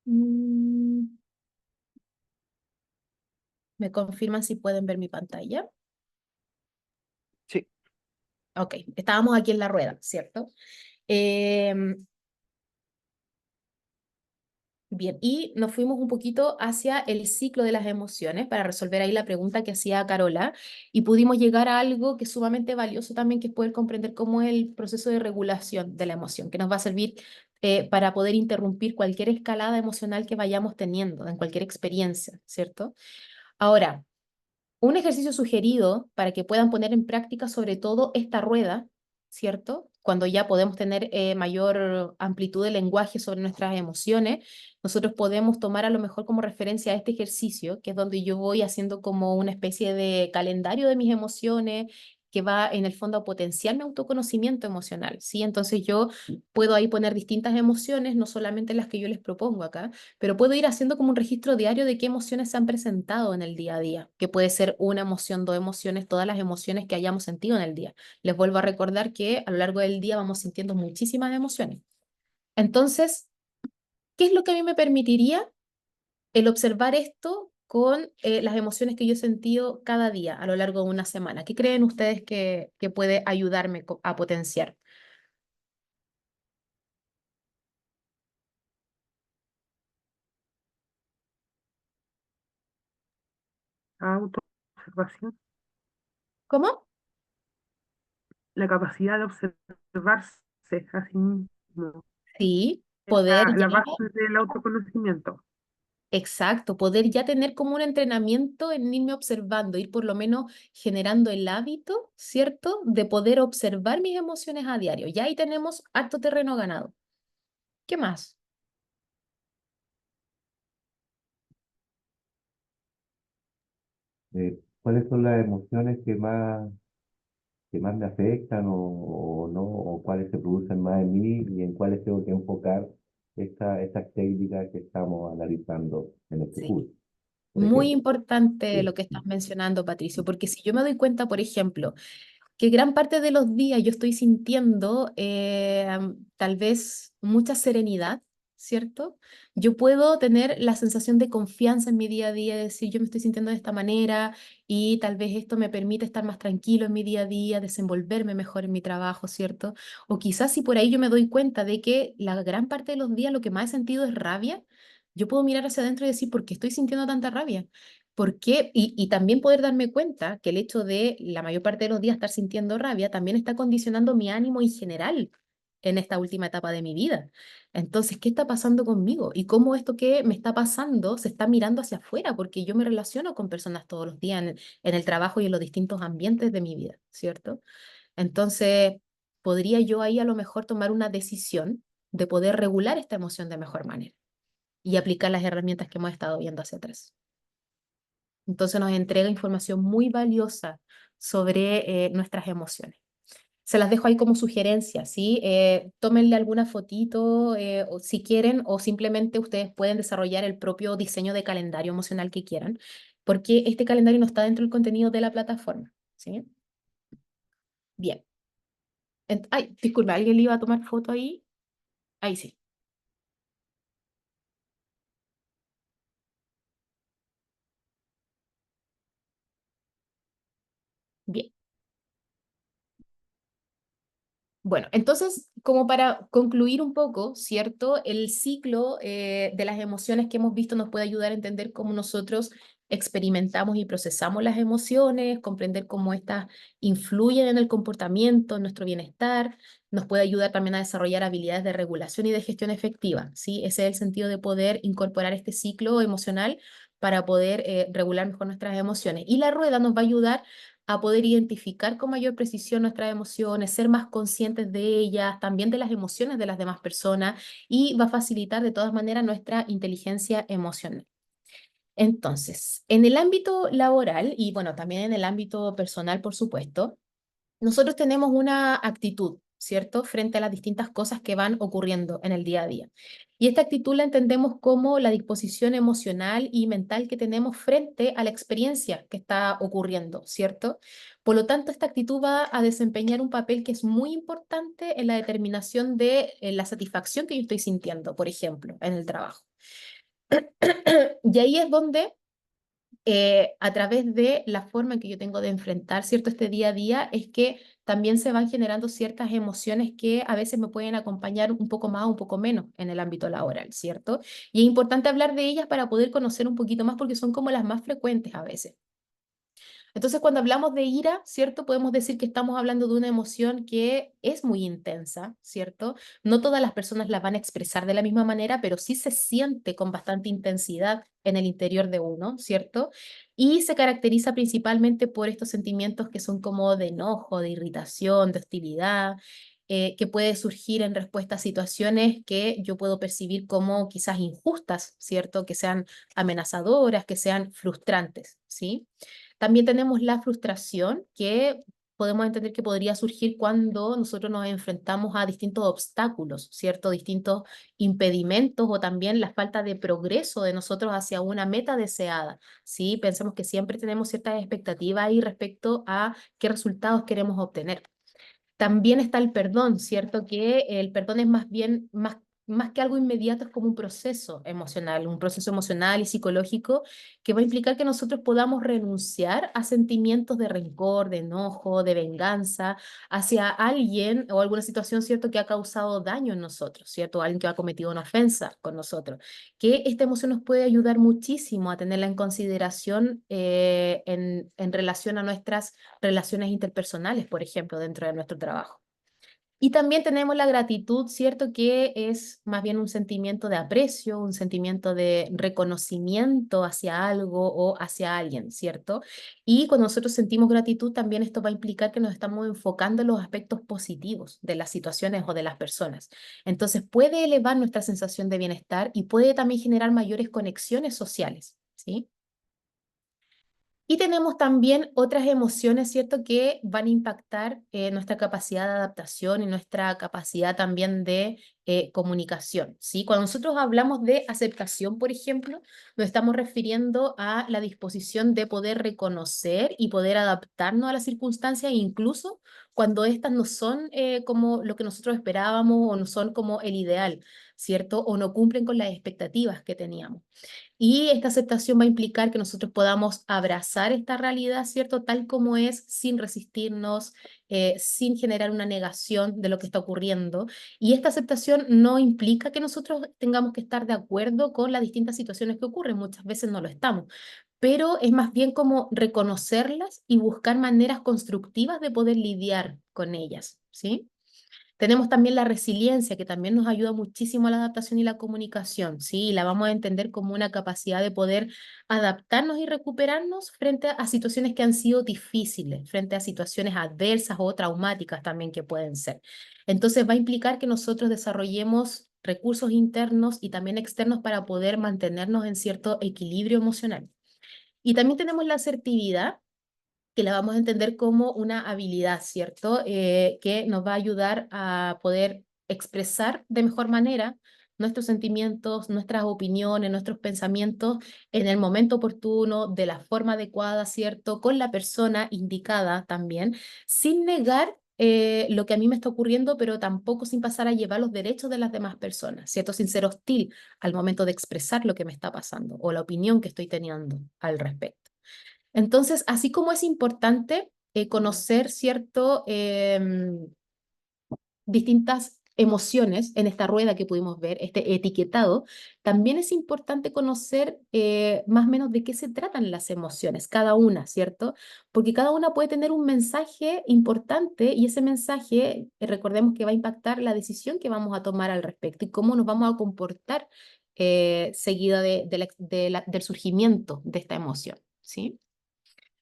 Mm, ¿Me confirman si pueden ver mi pantalla? Sí, Ok, estábamos aquí en la rueda, ¿cierto? Em, Bien, y nos fuimos un poquito hacia el ciclo de las emociones para resolver ahí la pregunta que hacía Carola y pudimos llegar a algo que es sumamente valioso también, que es poder comprender cómo es el proceso de regulación de la emoción, que nos va a servir para poder interrumpir cualquier escalada emocional que vayamos teniendo en cualquier experiencia, ¿cierto? Ahora, un ejercicio sugerido para que puedan poner en práctica sobre todo esta rueda, ¿cierto? Cuando ya podemos tener mayor amplitud de lenguaje sobre nuestras emociones, nosotros podemos tomar a lo mejor como referencia a este ejercicio, que es donde yo voy haciendo como una especie de calendario de mis emociones que va en el fondo a potenciar mi autoconocimiento emocional, ¿sí? Entonces yo puedo ahí poner distintas emociones, no solamente las que yo les propongo acá, pero puedo ir haciendo como un registro diario de qué emociones se han presentado en el día a día, que puede ser una emoción, dos emociones, todas las emociones que hayamos sentido en el día. Les vuelvo a recordar que a lo largo del día vamos sintiendo muchísimas emociones. Entonces, ¿qué es lo que a mí me permitiría el observar esto con las emociones que yo he sentido cada día a lo largo de una semana? ¿Qué creen ustedes que puede ayudarme a potenciar? Autoobservación, ¿Cómo? la capacidad de observarse a sí mismo, Sí, es poder ya. la base del autoconocimiento. Exacto, poder ya tener como un entrenamiento en irme observando, ir por lo menos generando el hábito, ¿cierto? De poder observar mis emociones a diario. Ya ahí tenemos harto terreno ganado. ¿Qué más? ¿Cuáles son las emociones que más que más me afectan o no, o cuáles se producen más en mí y en cuáles tengo que enfocar estas técnicas que estamos analizando en este Sí. curso, por Muy ejemplo. importante lo Sí. que estás mencionando, Patricio, porque si yo me doy cuenta, por ejemplo, que gran parte de los días yo estoy sintiendo tal vez mucha serenidad, ¿cierto? Yo puedo tener la sensación de confianza en mi día a día, de decir, yo me estoy sintiendo de esta manera y tal vez esto me permite estar más tranquilo en mi día a día, desenvolverme mejor en mi trabajo, ¿cierto? O quizás si por ahí yo me doy cuenta de que la gran parte de los días lo que más he sentido es rabia, yo puedo mirar hacia adentro y decir, ¿por qué estoy sintiendo tanta rabia? ¿Por qué? Y también poder darme cuenta que el hecho de la mayor parte de los días estar sintiendo rabia también está condicionando mi ánimo en general en esta última etapa de mi vida. Entonces, ¿qué está pasando conmigo? Y cómo esto que me está pasando se está mirando hacia afuera, porque yo me relaciono con personas todos los días en el trabajo y en los distintos ambientes de mi vida, ¿cierto? Entonces, podría yo ahí a lo mejor tomar una decisión de poder regular esta emoción de mejor manera y aplicar las herramientas que hemos estado viendo hacia atrás. Entonces nos entrega información muy valiosa sobre nuestras emociones. Se las dejo ahí como sugerencia, ¿sí? Tómenle alguna fotito o si quieren, o simplemente ustedes pueden desarrollar el propio diseño de calendario emocional que quieran, porque este calendario no está dentro del contenido de la plataforma, ¿sí? Bien. Ay, disculpa, ¿alguien le iba a tomar foto ahí? Ahí sí. Bien. Bueno, entonces, como para concluir un poco, ¿cierto? El ciclo de las emociones que hemos visto nos puede ayudar a entender cómo nosotros experimentamos y procesamos las emociones, comprender cómo éstas influyen en el comportamiento, en nuestro bienestar, nos puede ayudar también a desarrollar habilidades de regulación y de gestión efectiva, ¿sí? Ese es el sentido de poder incorporar este ciclo emocional para poder regular mejor nuestras emociones. Y la rueda nos va a ayudar a poder identificar con mayor precisión nuestras emociones, ser más conscientes de ellas, también de las emociones de las demás personas y va a facilitar de todas maneras nuestra inteligencia emocional. Entonces, en el ámbito laboral y bueno, también en el ámbito personal, por supuesto, nosotros tenemos una actitud, ¿cierto? Frente a las distintas cosas que van ocurriendo en el día a día. Y esta actitud la entendemos como la disposición emocional y mental que tenemos frente a la experiencia que está ocurriendo, ¿cierto? Por lo tanto, esta actitud va a desempeñar un papel que es muy importante en la determinación de la satisfacción que yo estoy sintiendo, por ejemplo, en el trabajo. Y ahí es donde a través de la forma en que yo tengo de enfrentar, ¿cierto? Este día a día, es que también se van generando ciertas emociones que a veces me pueden acompañar un poco más o un poco menos en el ámbito laboral, ¿cierto? Y es importante hablar de ellas para poder conocer un poquito más porque son como las más frecuentes a veces. Entonces, cuando hablamos de ira, ¿cierto? Podemos decir que estamos hablando de una emoción que es muy intensa, ¿cierto? No todas las personas la van a expresar de la misma manera, pero sí se siente con bastante intensidad en el interior de uno, ¿cierto? Y se caracteriza principalmente por estos sentimientos que son como de enojo, de irritación, de hostilidad, que puede surgir en respuesta a situaciones que yo puedo percibir como quizás injustas, ¿cierto? Que sean amenazadoras, que sean frustrantes, ¿sí? También tenemos la frustración, que podemos entender que podría surgir cuando nosotros nos enfrentamos a distintos obstáculos, ¿cierto? Distintos impedimentos o también la falta de progreso de nosotros hacia una meta deseada, ¿sí? Pensemos que siempre tenemos ciertas expectativas ahí respecto a qué resultados queremos obtener. También está el perdón, ¿cierto? Que el perdón es más bien, más que algo inmediato, es como un proceso emocional y psicológico que va a implicar que nosotros podamos renunciar a sentimientos de rencor, de enojo, de venganza hacia alguien o alguna situación, ¿cierto? Que ha causado daño en nosotros, ¿cierto? Alguien que ha cometido una ofensa con nosotros. Que esta emoción nos puede ayudar muchísimo a tenerla en consideración en relación a nuestras relaciones interpersonales, por ejemplo, dentro de nuestro trabajo. Y también tenemos la gratitud, ¿cierto? Que es más bien un sentimiento de aprecio, un sentimiento de reconocimiento hacia algo o hacia alguien, ¿cierto? Y cuando nosotros sentimos gratitud, también esto va a implicar que nos estamos enfocando en los aspectos positivos de las situaciones o de las personas. Entonces puede elevar nuestra sensación de bienestar y puede también generar mayores conexiones sociales, ¿sí? Y tenemos también otras emociones, ¿cierto?, que van a impactar nuestra capacidad de adaptación y nuestra capacidad también de comunicación, ¿sí? Cuando nosotros hablamos de aceptación, por ejemplo, nos estamos refiriendo a la disposición de poder reconocer y poder adaptarnos a las circunstancias, incluso cuando éstas no son como lo que nosotros esperábamos o no son como el ideal, ¿cierto? O no cumplen con las expectativas que teníamos. Y esta aceptación va a implicar que nosotros podamos abrazar esta realidad, ¿cierto? Tal como es, sin resistirnos, sin generar una negación de lo que está ocurriendo. Y esta aceptación no implica que nosotros tengamos que estar de acuerdo con las distintas situaciones que ocurren, muchas veces no lo estamos, pero es más bien como reconocerlas y buscar maneras constructivas de poder lidiar con ellas, ¿sí? Tenemos también la resiliencia, que también nos ayuda muchísimo a la adaptación y la comunicación, ¿sí? Y la vamos a entender como una capacidad de poder adaptarnos y recuperarnos frente a situaciones que han sido difíciles, frente a situaciones adversas o traumáticas también que pueden ser. Entonces va a implicar que nosotros desarrollemos recursos internos y también externos para poder mantenernos en cierto equilibrio emocional. Y también tenemos la asertividad, que la vamos a entender como una habilidad, ¿cierto? Que nos va a ayudar a poder expresar de mejor manera nuestros sentimientos, nuestras opiniones, nuestros pensamientos en el momento oportuno, de la forma adecuada, ¿cierto? Con la persona indicada también, sin negar lo que a mí me está ocurriendo, pero tampoco sin pasar a llevar los derechos de las demás personas, ¿cierto? Sin ser hostil al momento de expresar lo que me está pasando o la opinión que estoy teniendo al respecto. Entonces, así como es importante conocer, ¿cierto? Distintas emociones en esta rueda que pudimos ver, este etiquetado, también es importante conocer más o menos de qué se tratan las emociones, cada una, ¿cierto? Porque cada una puede tener un mensaje importante y ese mensaje, recordemos que va a impactar la decisión que vamos a tomar al respecto y cómo nos vamos a comportar seguido del surgimiento de esta emoción, ¿sí?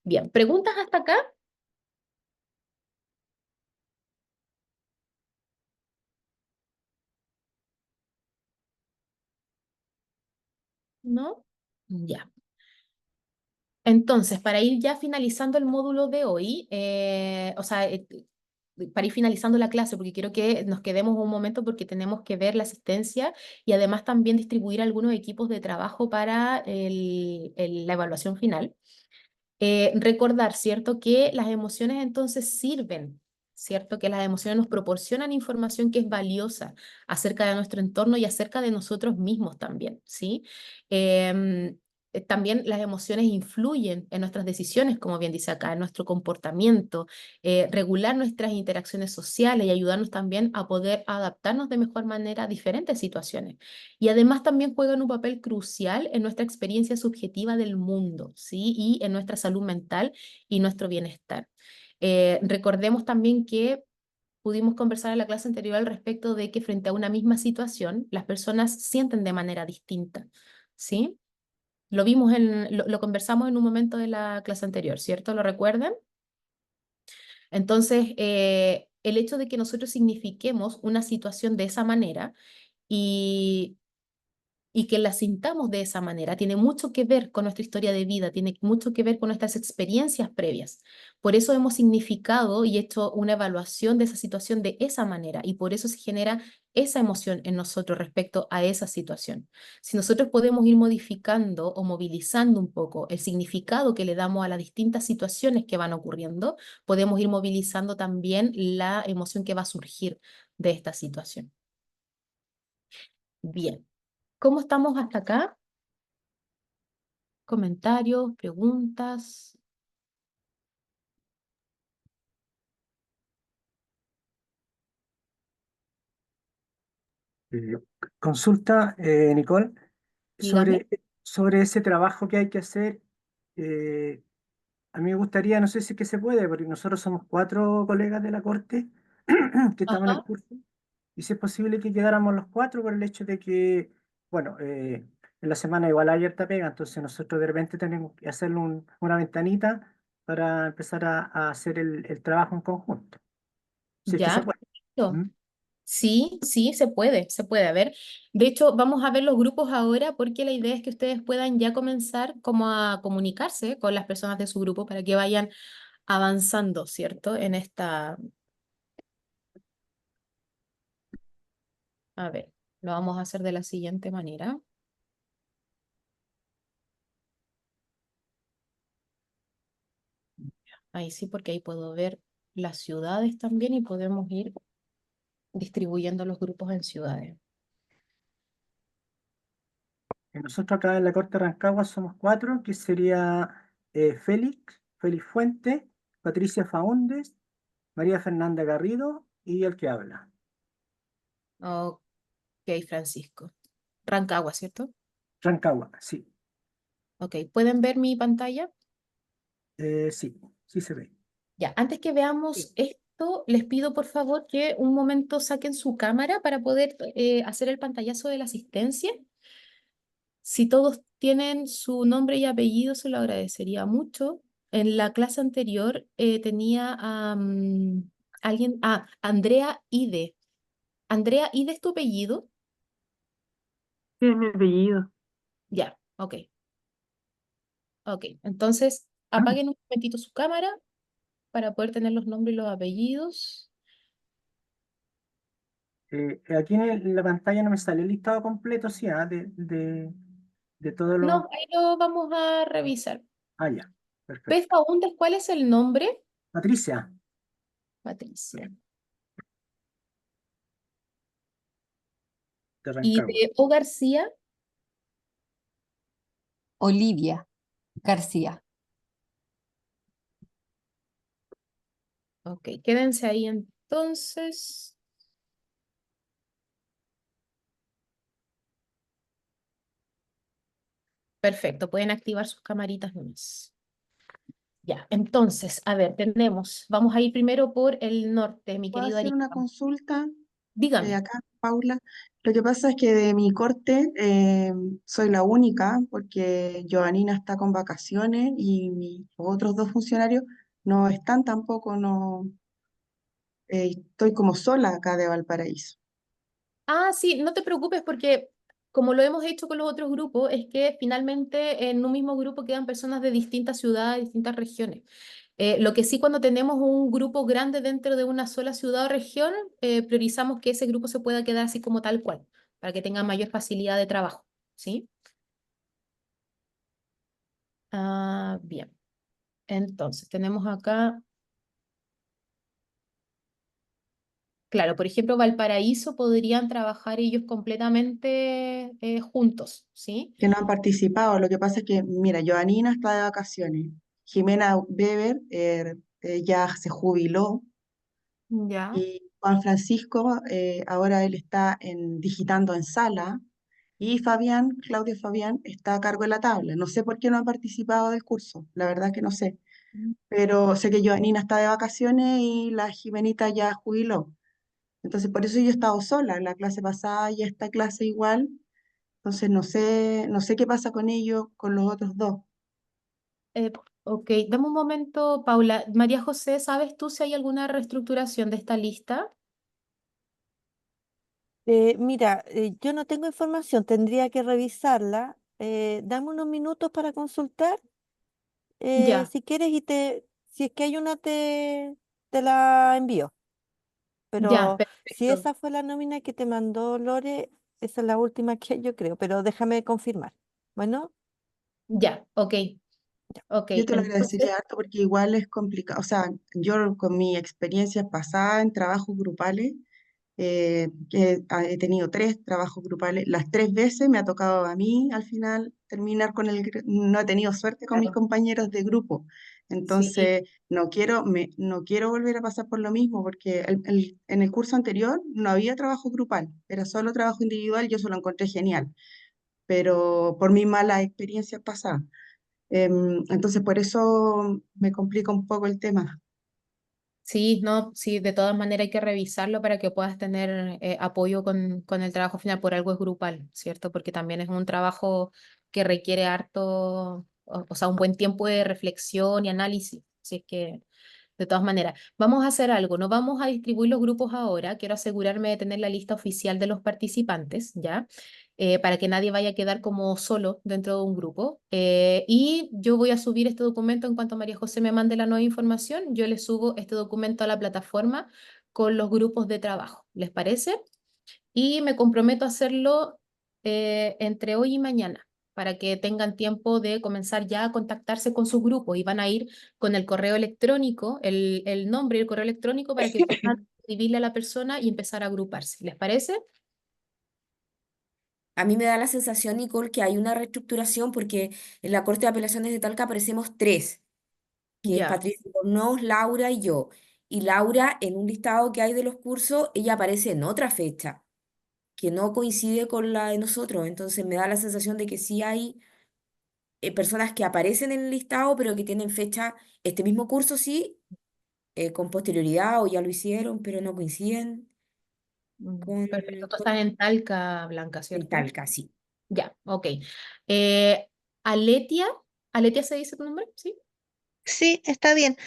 Bien, ¿preguntas hasta acá? ¿No? Ya. Entonces, para ir ya finalizando el módulo de hoy, para ir finalizando la clase, porque quiero que nos quedemos un momento porque tenemos que ver la asistencia y además también distribuir algunos equipos de trabajo para la evaluación final. Recordar, ¿cierto? Que las emociones entonces sirven, ¿cierto? Que las emociones nos proporcionan información que es valiosa acerca de nuestro entorno y acerca de nosotros mismos también, ¿sí? Em, También las emociones influyen en nuestras decisiones, como bien dice acá, en nuestro comportamiento, regular nuestras interacciones sociales y ayudarnos también a poder adaptarnos de mejor manera a diferentes situaciones. Y además también juegan un papel crucial en nuestra experiencia subjetiva del mundo, ¿sí? Y en nuestra salud mental y nuestro bienestar. Recordemos también que pudimos conversar en la clase anterior al respecto de que frente a una misma situación, las personas sienten de manera distinta, ¿sí? Lo conversamos en un momento de la clase anterior, ¿cierto? ¿Lo recuerdan? Entonces, el hecho de que nosotros signifiquemos una situación de esa manera y que la sintamos de esa manera. Tiene mucho que ver con nuestra historia de vida, tiene mucho que ver con nuestras experiencias previas. Por eso hemos significado y hecho una evaluación de esa situación de esa manera y por eso se genera esa emoción en nosotros respecto a esa situación. Si nosotros podemos ir modificando o movilizando un poco el significado que le damos a las distintas situaciones que van ocurriendo, podemos ir movilizando también la emoción que va a surgir de esta situación. Bien. ¿Cómo estamos hasta acá? ¿Comentarios, preguntas? Eh, Consulta, Nicole, Dígame. sobre ese trabajo que hay que hacer. eh, a mí me gustaría, no sé si es que se puede, porque nosotros somos 4 colegas de la corte que estamos en el Ajá, curso, y si es posible que quedáramos los 4 por el hecho de que, bueno, en la semana igual hay harta pega, entonces nosotros de repente tenemos que hacerle una ventanita para empezar a hacer el trabajo en conjunto, si es que se ya, puede. perfecto. ¿Mm? Sí, sí, se puede, se puede. A ver, de hecho, vamos a ver los grupos ahora porque la idea es que ustedes puedan ya comenzar como a comunicarse con las personas de su grupo para que vayan avanzando, ¿cierto? En esta, a ver, lo vamos a hacer de la siguiente manera. Ahí sí, porque ahí puedo ver las ciudades también y podemos ir distribuyendo los grupos en ciudades. Nosotros acá en la Corte de Rancagua somos cuatro, que sería Félix Fuente, Patricia Faúndez, María Fernanda Garrido y el que habla. Ok, Francisco. Rancagua, ¿cierto? Rancagua, sí. Ok, ¿pueden ver mi pantalla? Sí, sí se ve. Ya, antes que veamos esto, les pido por favor que un momento saquen su cámara para poder hacer el pantallazo de la asistencia. Si todos tienen su nombre y apellido, se lo agradecería mucho. En la clase anterior tenía a alguien, Andrea Ide. Andrea Ide es tu apellido. Sí, es mi apellido. Ya, ok. Ok, entonces apaguen un momentito su cámara para poder tener los nombres y los apellidos. Aquí en la pantalla no me sale el listado completo, sí, de todos los... No, ahí lo vamos a revisar. Ah, ya, P. perfecto. Faúndez, ¿cuál es el nombre? Patricia, Patricia. de Y Rancagua. de O. García, Olivia García. ok, quédense ahí entonces. Perfecto, pueden activar sus camaritas nomás. Ya, entonces, a ver, vamos a ir primero por el norte, mi ¿Puedo querido hacer Ariel. una consulta? Dígame. Acá, Paula. Lo que pasa es que de mi corte soy la única porque Joanina está con vacaciones y los otros dos funcionarios no están tampoco, no, estoy como sola acá de Valparaíso. Ah, sí, no te preocupes porque como lo hemos hecho con los otros grupos, es que finalmente en un mismo grupo quedan personas de distintas ciudades, distintas regiones. Lo que sí, cuando tenemos un grupo grande dentro de una sola ciudad o región, priorizamos que ese grupo se pueda quedar así como tal cual, para que tenga mayor facilidad de trabajo, ¿sí? Ah, bien. Entonces, tenemos acá, claro, por ejemplo, Valparaíso podrían trabajar ellos completamente juntos, ¿sí? Que no han participado. Lo que pasa es que, mira, Joanina está de vacaciones. Jimena Weber ya se jubiló. Ya. Y Juan Francisco, ahora él está digitando en sala, y Fabián, Claudio Fabián, está a cargo de la tabla. No sé por qué no ha participado del curso, la verdad que no sé, pero sé que Joanina está de vacaciones y la Jimenita ya jubiló. Entonces, por eso yo he estado sola en la clase pasada y esta clase igual. Entonces, no sé qué pasa con ellos, con los otros dos. Eh, ok, dame un momento, Paula. María José, ¿sabes tú si hay alguna reestructuración de esta lista? Mira, yo no tengo información, tendría que revisarla. Dame unos minutos para consultar, Ya, si quieres, si es que hay una, te la envío. ya, Pero si perfecto. esa fue la nómina que te mandó Lore, esa es la última que yo creo, pero déjame confirmar. Bueno, Ya, ok, ok. Yo te lo Entonces, agradecería harto porque igual es complicado. O sea, yo con mi experiencia pasada en trabajos grupales, he tenido 3 trabajos grupales, las 3 veces me ha tocado a mí al final terminar no he tenido suerte con mis claro, compañeros de grupo. sí. Entonces, no quiero volver a pasar por lo mismo porque en el curso anterior no había trabajo grupal, era solo trabajo individual, yo eso lo encontré genial, pero por mi mala experiencia pasada. Entonces, por eso me complica un poco el tema. Sí, no, sí, de todas maneras hay que revisarlo para que puedas tener apoyo con el trabajo final, por algo es grupal, ¿cierto? Porque también es un trabajo que requiere harto, o sea, un buen tiempo de reflexión y análisis. Así es que De todas maneras, vamos a hacer algo, no vamos a distribuir los grupos ahora, quiero asegurarme de tener la lista oficial de los participantes, ¿ya? Para que nadie vaya a quedar como solo dentro de un grupo. Y yo voy a subir este documento en cuanto María José me mande la nueva información, yo le subo este documento a la plataforma con los grupos de trabajo, ¿les parece? Y me comprometo a hacerlo entre hoy y mañana, para que tengan tiempo de comenzar ya a contactarse con sus grupos y van a ir con el correo electrónico, el nombre y el correo electrónico para que puedan escribirle a la persona y empezar a agruparse. ¿Les parece? A mí me da la sensación, Nicole, que hay una reestructuración porque en la Corte de Apelaciones de Talca aparecemos tres, que es Ya. Patricia Bornoz, Laura y yo. Y Laura, en un listado que hay de los cursos, ella aparece en otra fecha, que no coincide con la de nosotros. Entonces me da la sensación de que sí hay personas que aparecen en el listado, pero que tienen fecha, este mismo curso sí, con posterioridad o ya lo hicieron, pero no coinciden Perfecto, tú con estás en Talca, Blanca, el ¿cierto? Talca, sí. Ya, ok. Eh, Aletia, ¿Aletia se dice tu nombre? ¿Sí? Sí, está bien.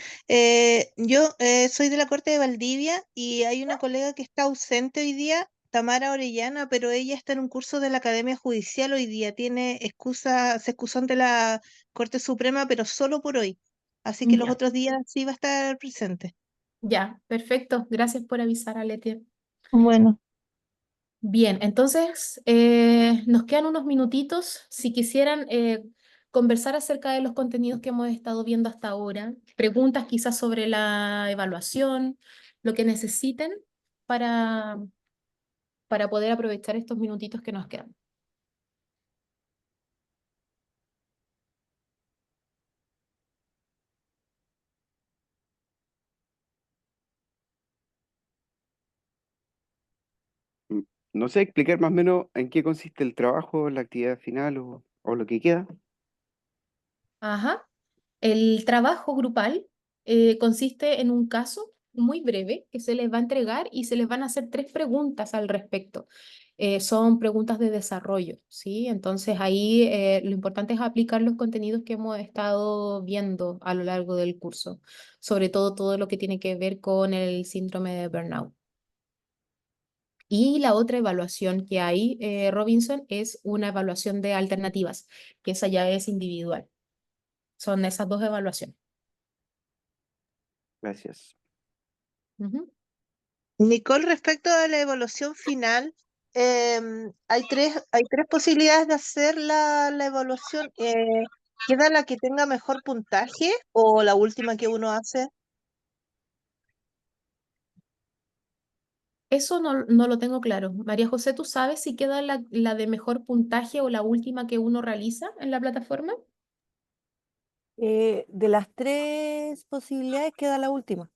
Yo soy de la Corte de Valdivia y hay una colega que está ausente hoy día, Tamara Orellana, pero ella está en un curso de la Academia Judicial hoy día. Tiene excusa, se excusó ante la Corte Suprema, pero solo por hoy. Así que los Ya, otros días sí va a estar presente. ya, perfecto. Gracias por avisar, Aletia. Bueno, Bien, entonces nos quedan unos minutitos. Si quisieran conversar acerca de los contenidos que hemos estado viendo hasta ahora, preguntas quizás sobre la evaluación, lo que necesiten para, para poder aprovechar estos minutitos que nos quedan. Mm, No sé, explicar más o menos en qué consiste el trabajo, la actividad final o lo que queda. Ajá. El trabajo grupal consiste en un caso muy breve que se les va a entregar y se les van a hacer 3 preguntas al respecto. Son preguntas de desarrollo, ¿sí? Entonces ahí lo importante es aplicar los contenidos que hemos estado viendo a lo largo del curso, sobre todo lo que tiene que ver con el síndrome de burnout. Y la otra evaluación que hay, Robinson, es una evaluación de alternativas, que esa ya es individual. Son esas 2 evaluaciones. Gracias. Ujú. Nicole, respecto a la evaluación final, hay tres posibilidades de hacer la evaluación. ¿Queda la que tenga mejor puntaje o la última que uno hace? Eso no lo tengo claro. María José, ¿tú sabes si queda la de mejor puntaje o la última que uno realiza en la plataforma? De las 3 posibilidades queda la última.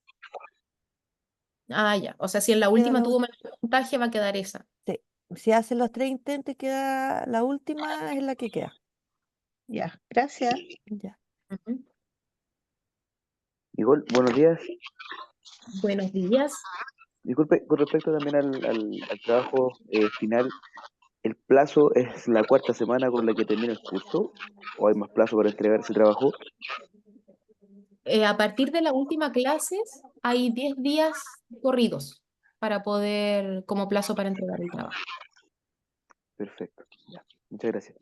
Ah, ya. O sea, si en la Queda última la tuvo última. mejor puntaje, va a quedar esa. Sí. Si hacen los 3 intentos y queda la última, es la que queda. Ya, gracias. Ya. Ujú. Igual, buenos días. Buenos días. Disculpe, con respecto también al trabajo final, ¿el plazo es la cuarta semana con la que termina el curso? ¿O hay más plazo para entregar ese trabajo? A partir de la última clase hay 10 días corridos para poder, como plazo para entregar el trabajo. Perfecto. Ya. Muchas gracias.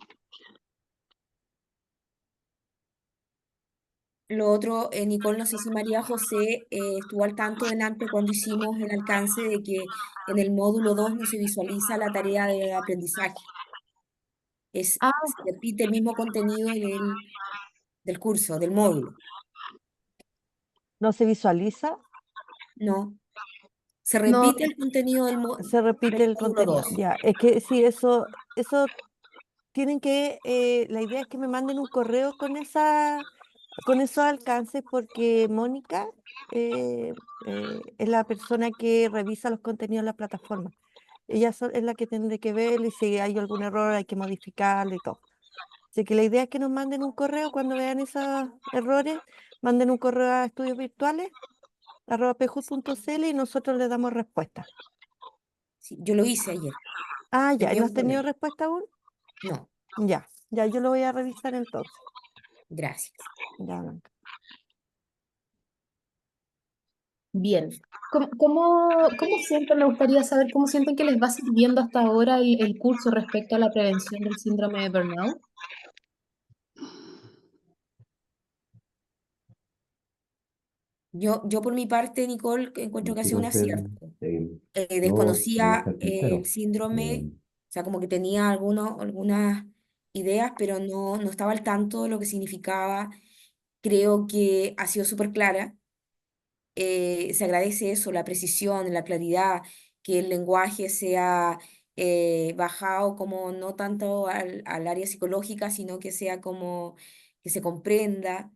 Lo otro, Nicole, no sé si María José estuvo al tanto delante cuando hicimos el alcance de que en el módulo 2 no se visualiza la tarea de aprendizaje. Ah, Se repite el mismo contenido del curso, del módulo. ¿No se visualiza? No, se no, repite el contenido Se repite del el módulo contenido. 2. Ya, es que sí, eso tienen que, la idea es que me manden un correo con esos alcances porque Mónica es la persona que revisa los contenidos en la plataforma. Ella es la que tiene que ver y si hay algún error hay que modificarlo y todo. Así que la idea es que nos manden un correo cuando vean esos errores, manden un correo a estudiosvirtuales@pju.cl y nosotros le damos respuesta. Sí, yo lo hice ayer. Ah, Te ya, envié ¿no un has tenido correo. respuesta aún? No, Ya, yo lo voy a revisar entonces. gracias. Ya, Blanca. Bien. ¿Cómo sienten? Me gustaría saber cómo sienten que les va sirviendo hasta ahora el curso respecto a la prevención del síndrome de burnout. Yo por mi parte, Nicole, que encuentro que ha sido un Quiero ser, acierto. yo voy a Desconocía ser el sincero. síndrome, o sea, como que tenía algunas ideas, pero no estaba al tanto de lo que significaba. Creo que ha sido súper clara. Se agradece eso, la precisión, la claridad, que el lenguaje sea bajado como no tanto al área psicológica, sino que sea como que se comprenda,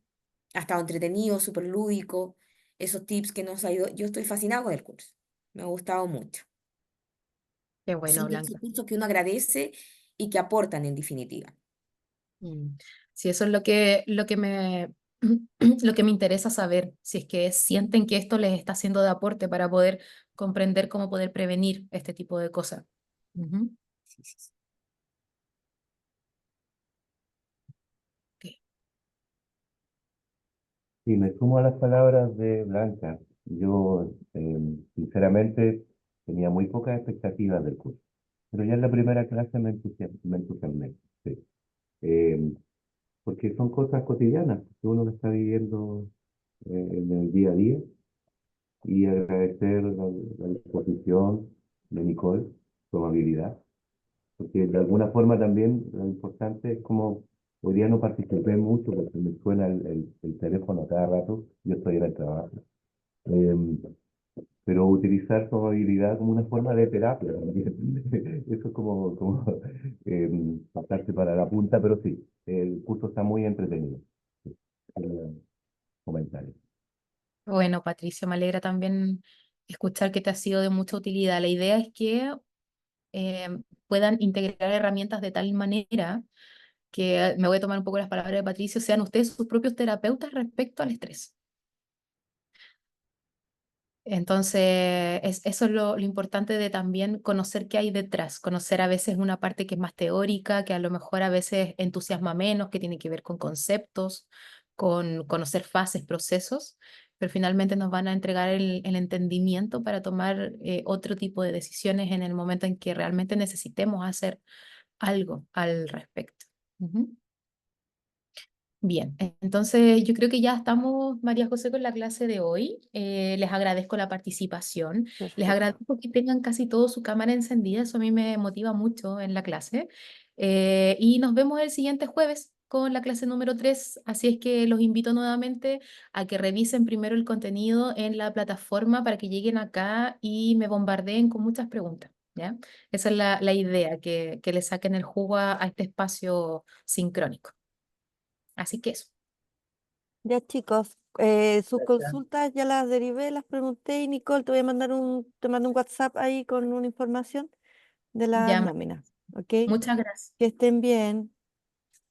ha estado entretenido, súper lúdico, esos tips que nos ha ido. Yo estoy fascinado con el curso, me ha gustado mucho. Qué bueno, Son de esos Blanca. cursos que uno agradece y que aportan en definitiva. Mm. Sí, eso es lo que lo que me interesa saber, si es que sienten que esto les está haciendo de aporte para poder comprender cómo poder prevenir este tipo de cosas. Ujú. Sí, sí, sí. Ok. Sí, me sumo a las palabras de Blanca. Yo, sinceramente, tenía muy pocas expectativas del curso, pero ya en la primera clase me entusiasmé, sí. Eh, Porque son cosas cotidianas que uno lo está viviendo en el día a día, y agradecer la disposición de Nicole, su amabilidad, porque de alguna forma también lo importante es como hoy día no participé mucho porque me suena el teléfono a cada rato, yo estoy en el trabajo. Em, pero utilizar su amabilidad como una forma de terapia también. Eso es como pasarse para la punta, pero sí, el curso está muy entretenido. Comentarios. Bueno, Patricio, me alegra también escuchar que te ha sido de mucha utilidad. La idea es que puedan integrar herramientas de tal manera que, me voy a tomar un poco las palabras de Patricio, sean ustedes sus propios terapeutas respecto al estrés. Entonces, eso es lo importante de también conocer qué hay detrás, conocer a veces una parte que es más teórica, que a lo mejor a veces entusiasma menos, que tiene que ver con conceptos, con conocer fases, procesos, pero finalmente nos van a entregar el entendimiento para tomar otro tipo de decisiones en el momento en que realmente necesitemos hacer algo al respecto. Ujú. Bien, entonces yo creo que ya estamos, María José, con la clase de hoy. Les agradezco la participación. Les Perfecto. agradezco que tengan casi todo su cámara encendida. Eso a mí me motiva mucho en la clase. Y nos vemos el siguiente jueves con la clase número 3. Así es que los invito nuevamente a que revisen primero el contenido en la plataforma para que lleguen acá y me bombardeen con muchas preguntas. ¿Ya? Esa es la idea, que le saquen el jugo a este espacio sincrónico. Así que eso. Ya chicos, sus consultas ya las derivé, las pregunté y Nicole, te voy a mandar te mando un WhatsApp ahí con una información de las Ya, nóminas, ¿ok? muchas gracias. Que estén bien.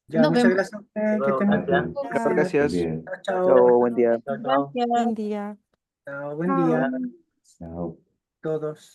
Ya, Nos muchas vemos. gracias a ustedes, que estén muy bien. Chao. Gracias. Bien, Chao, chao. Chao, buen día. Gracias. Buen día. Chao, buen Chao. día a chao. todos.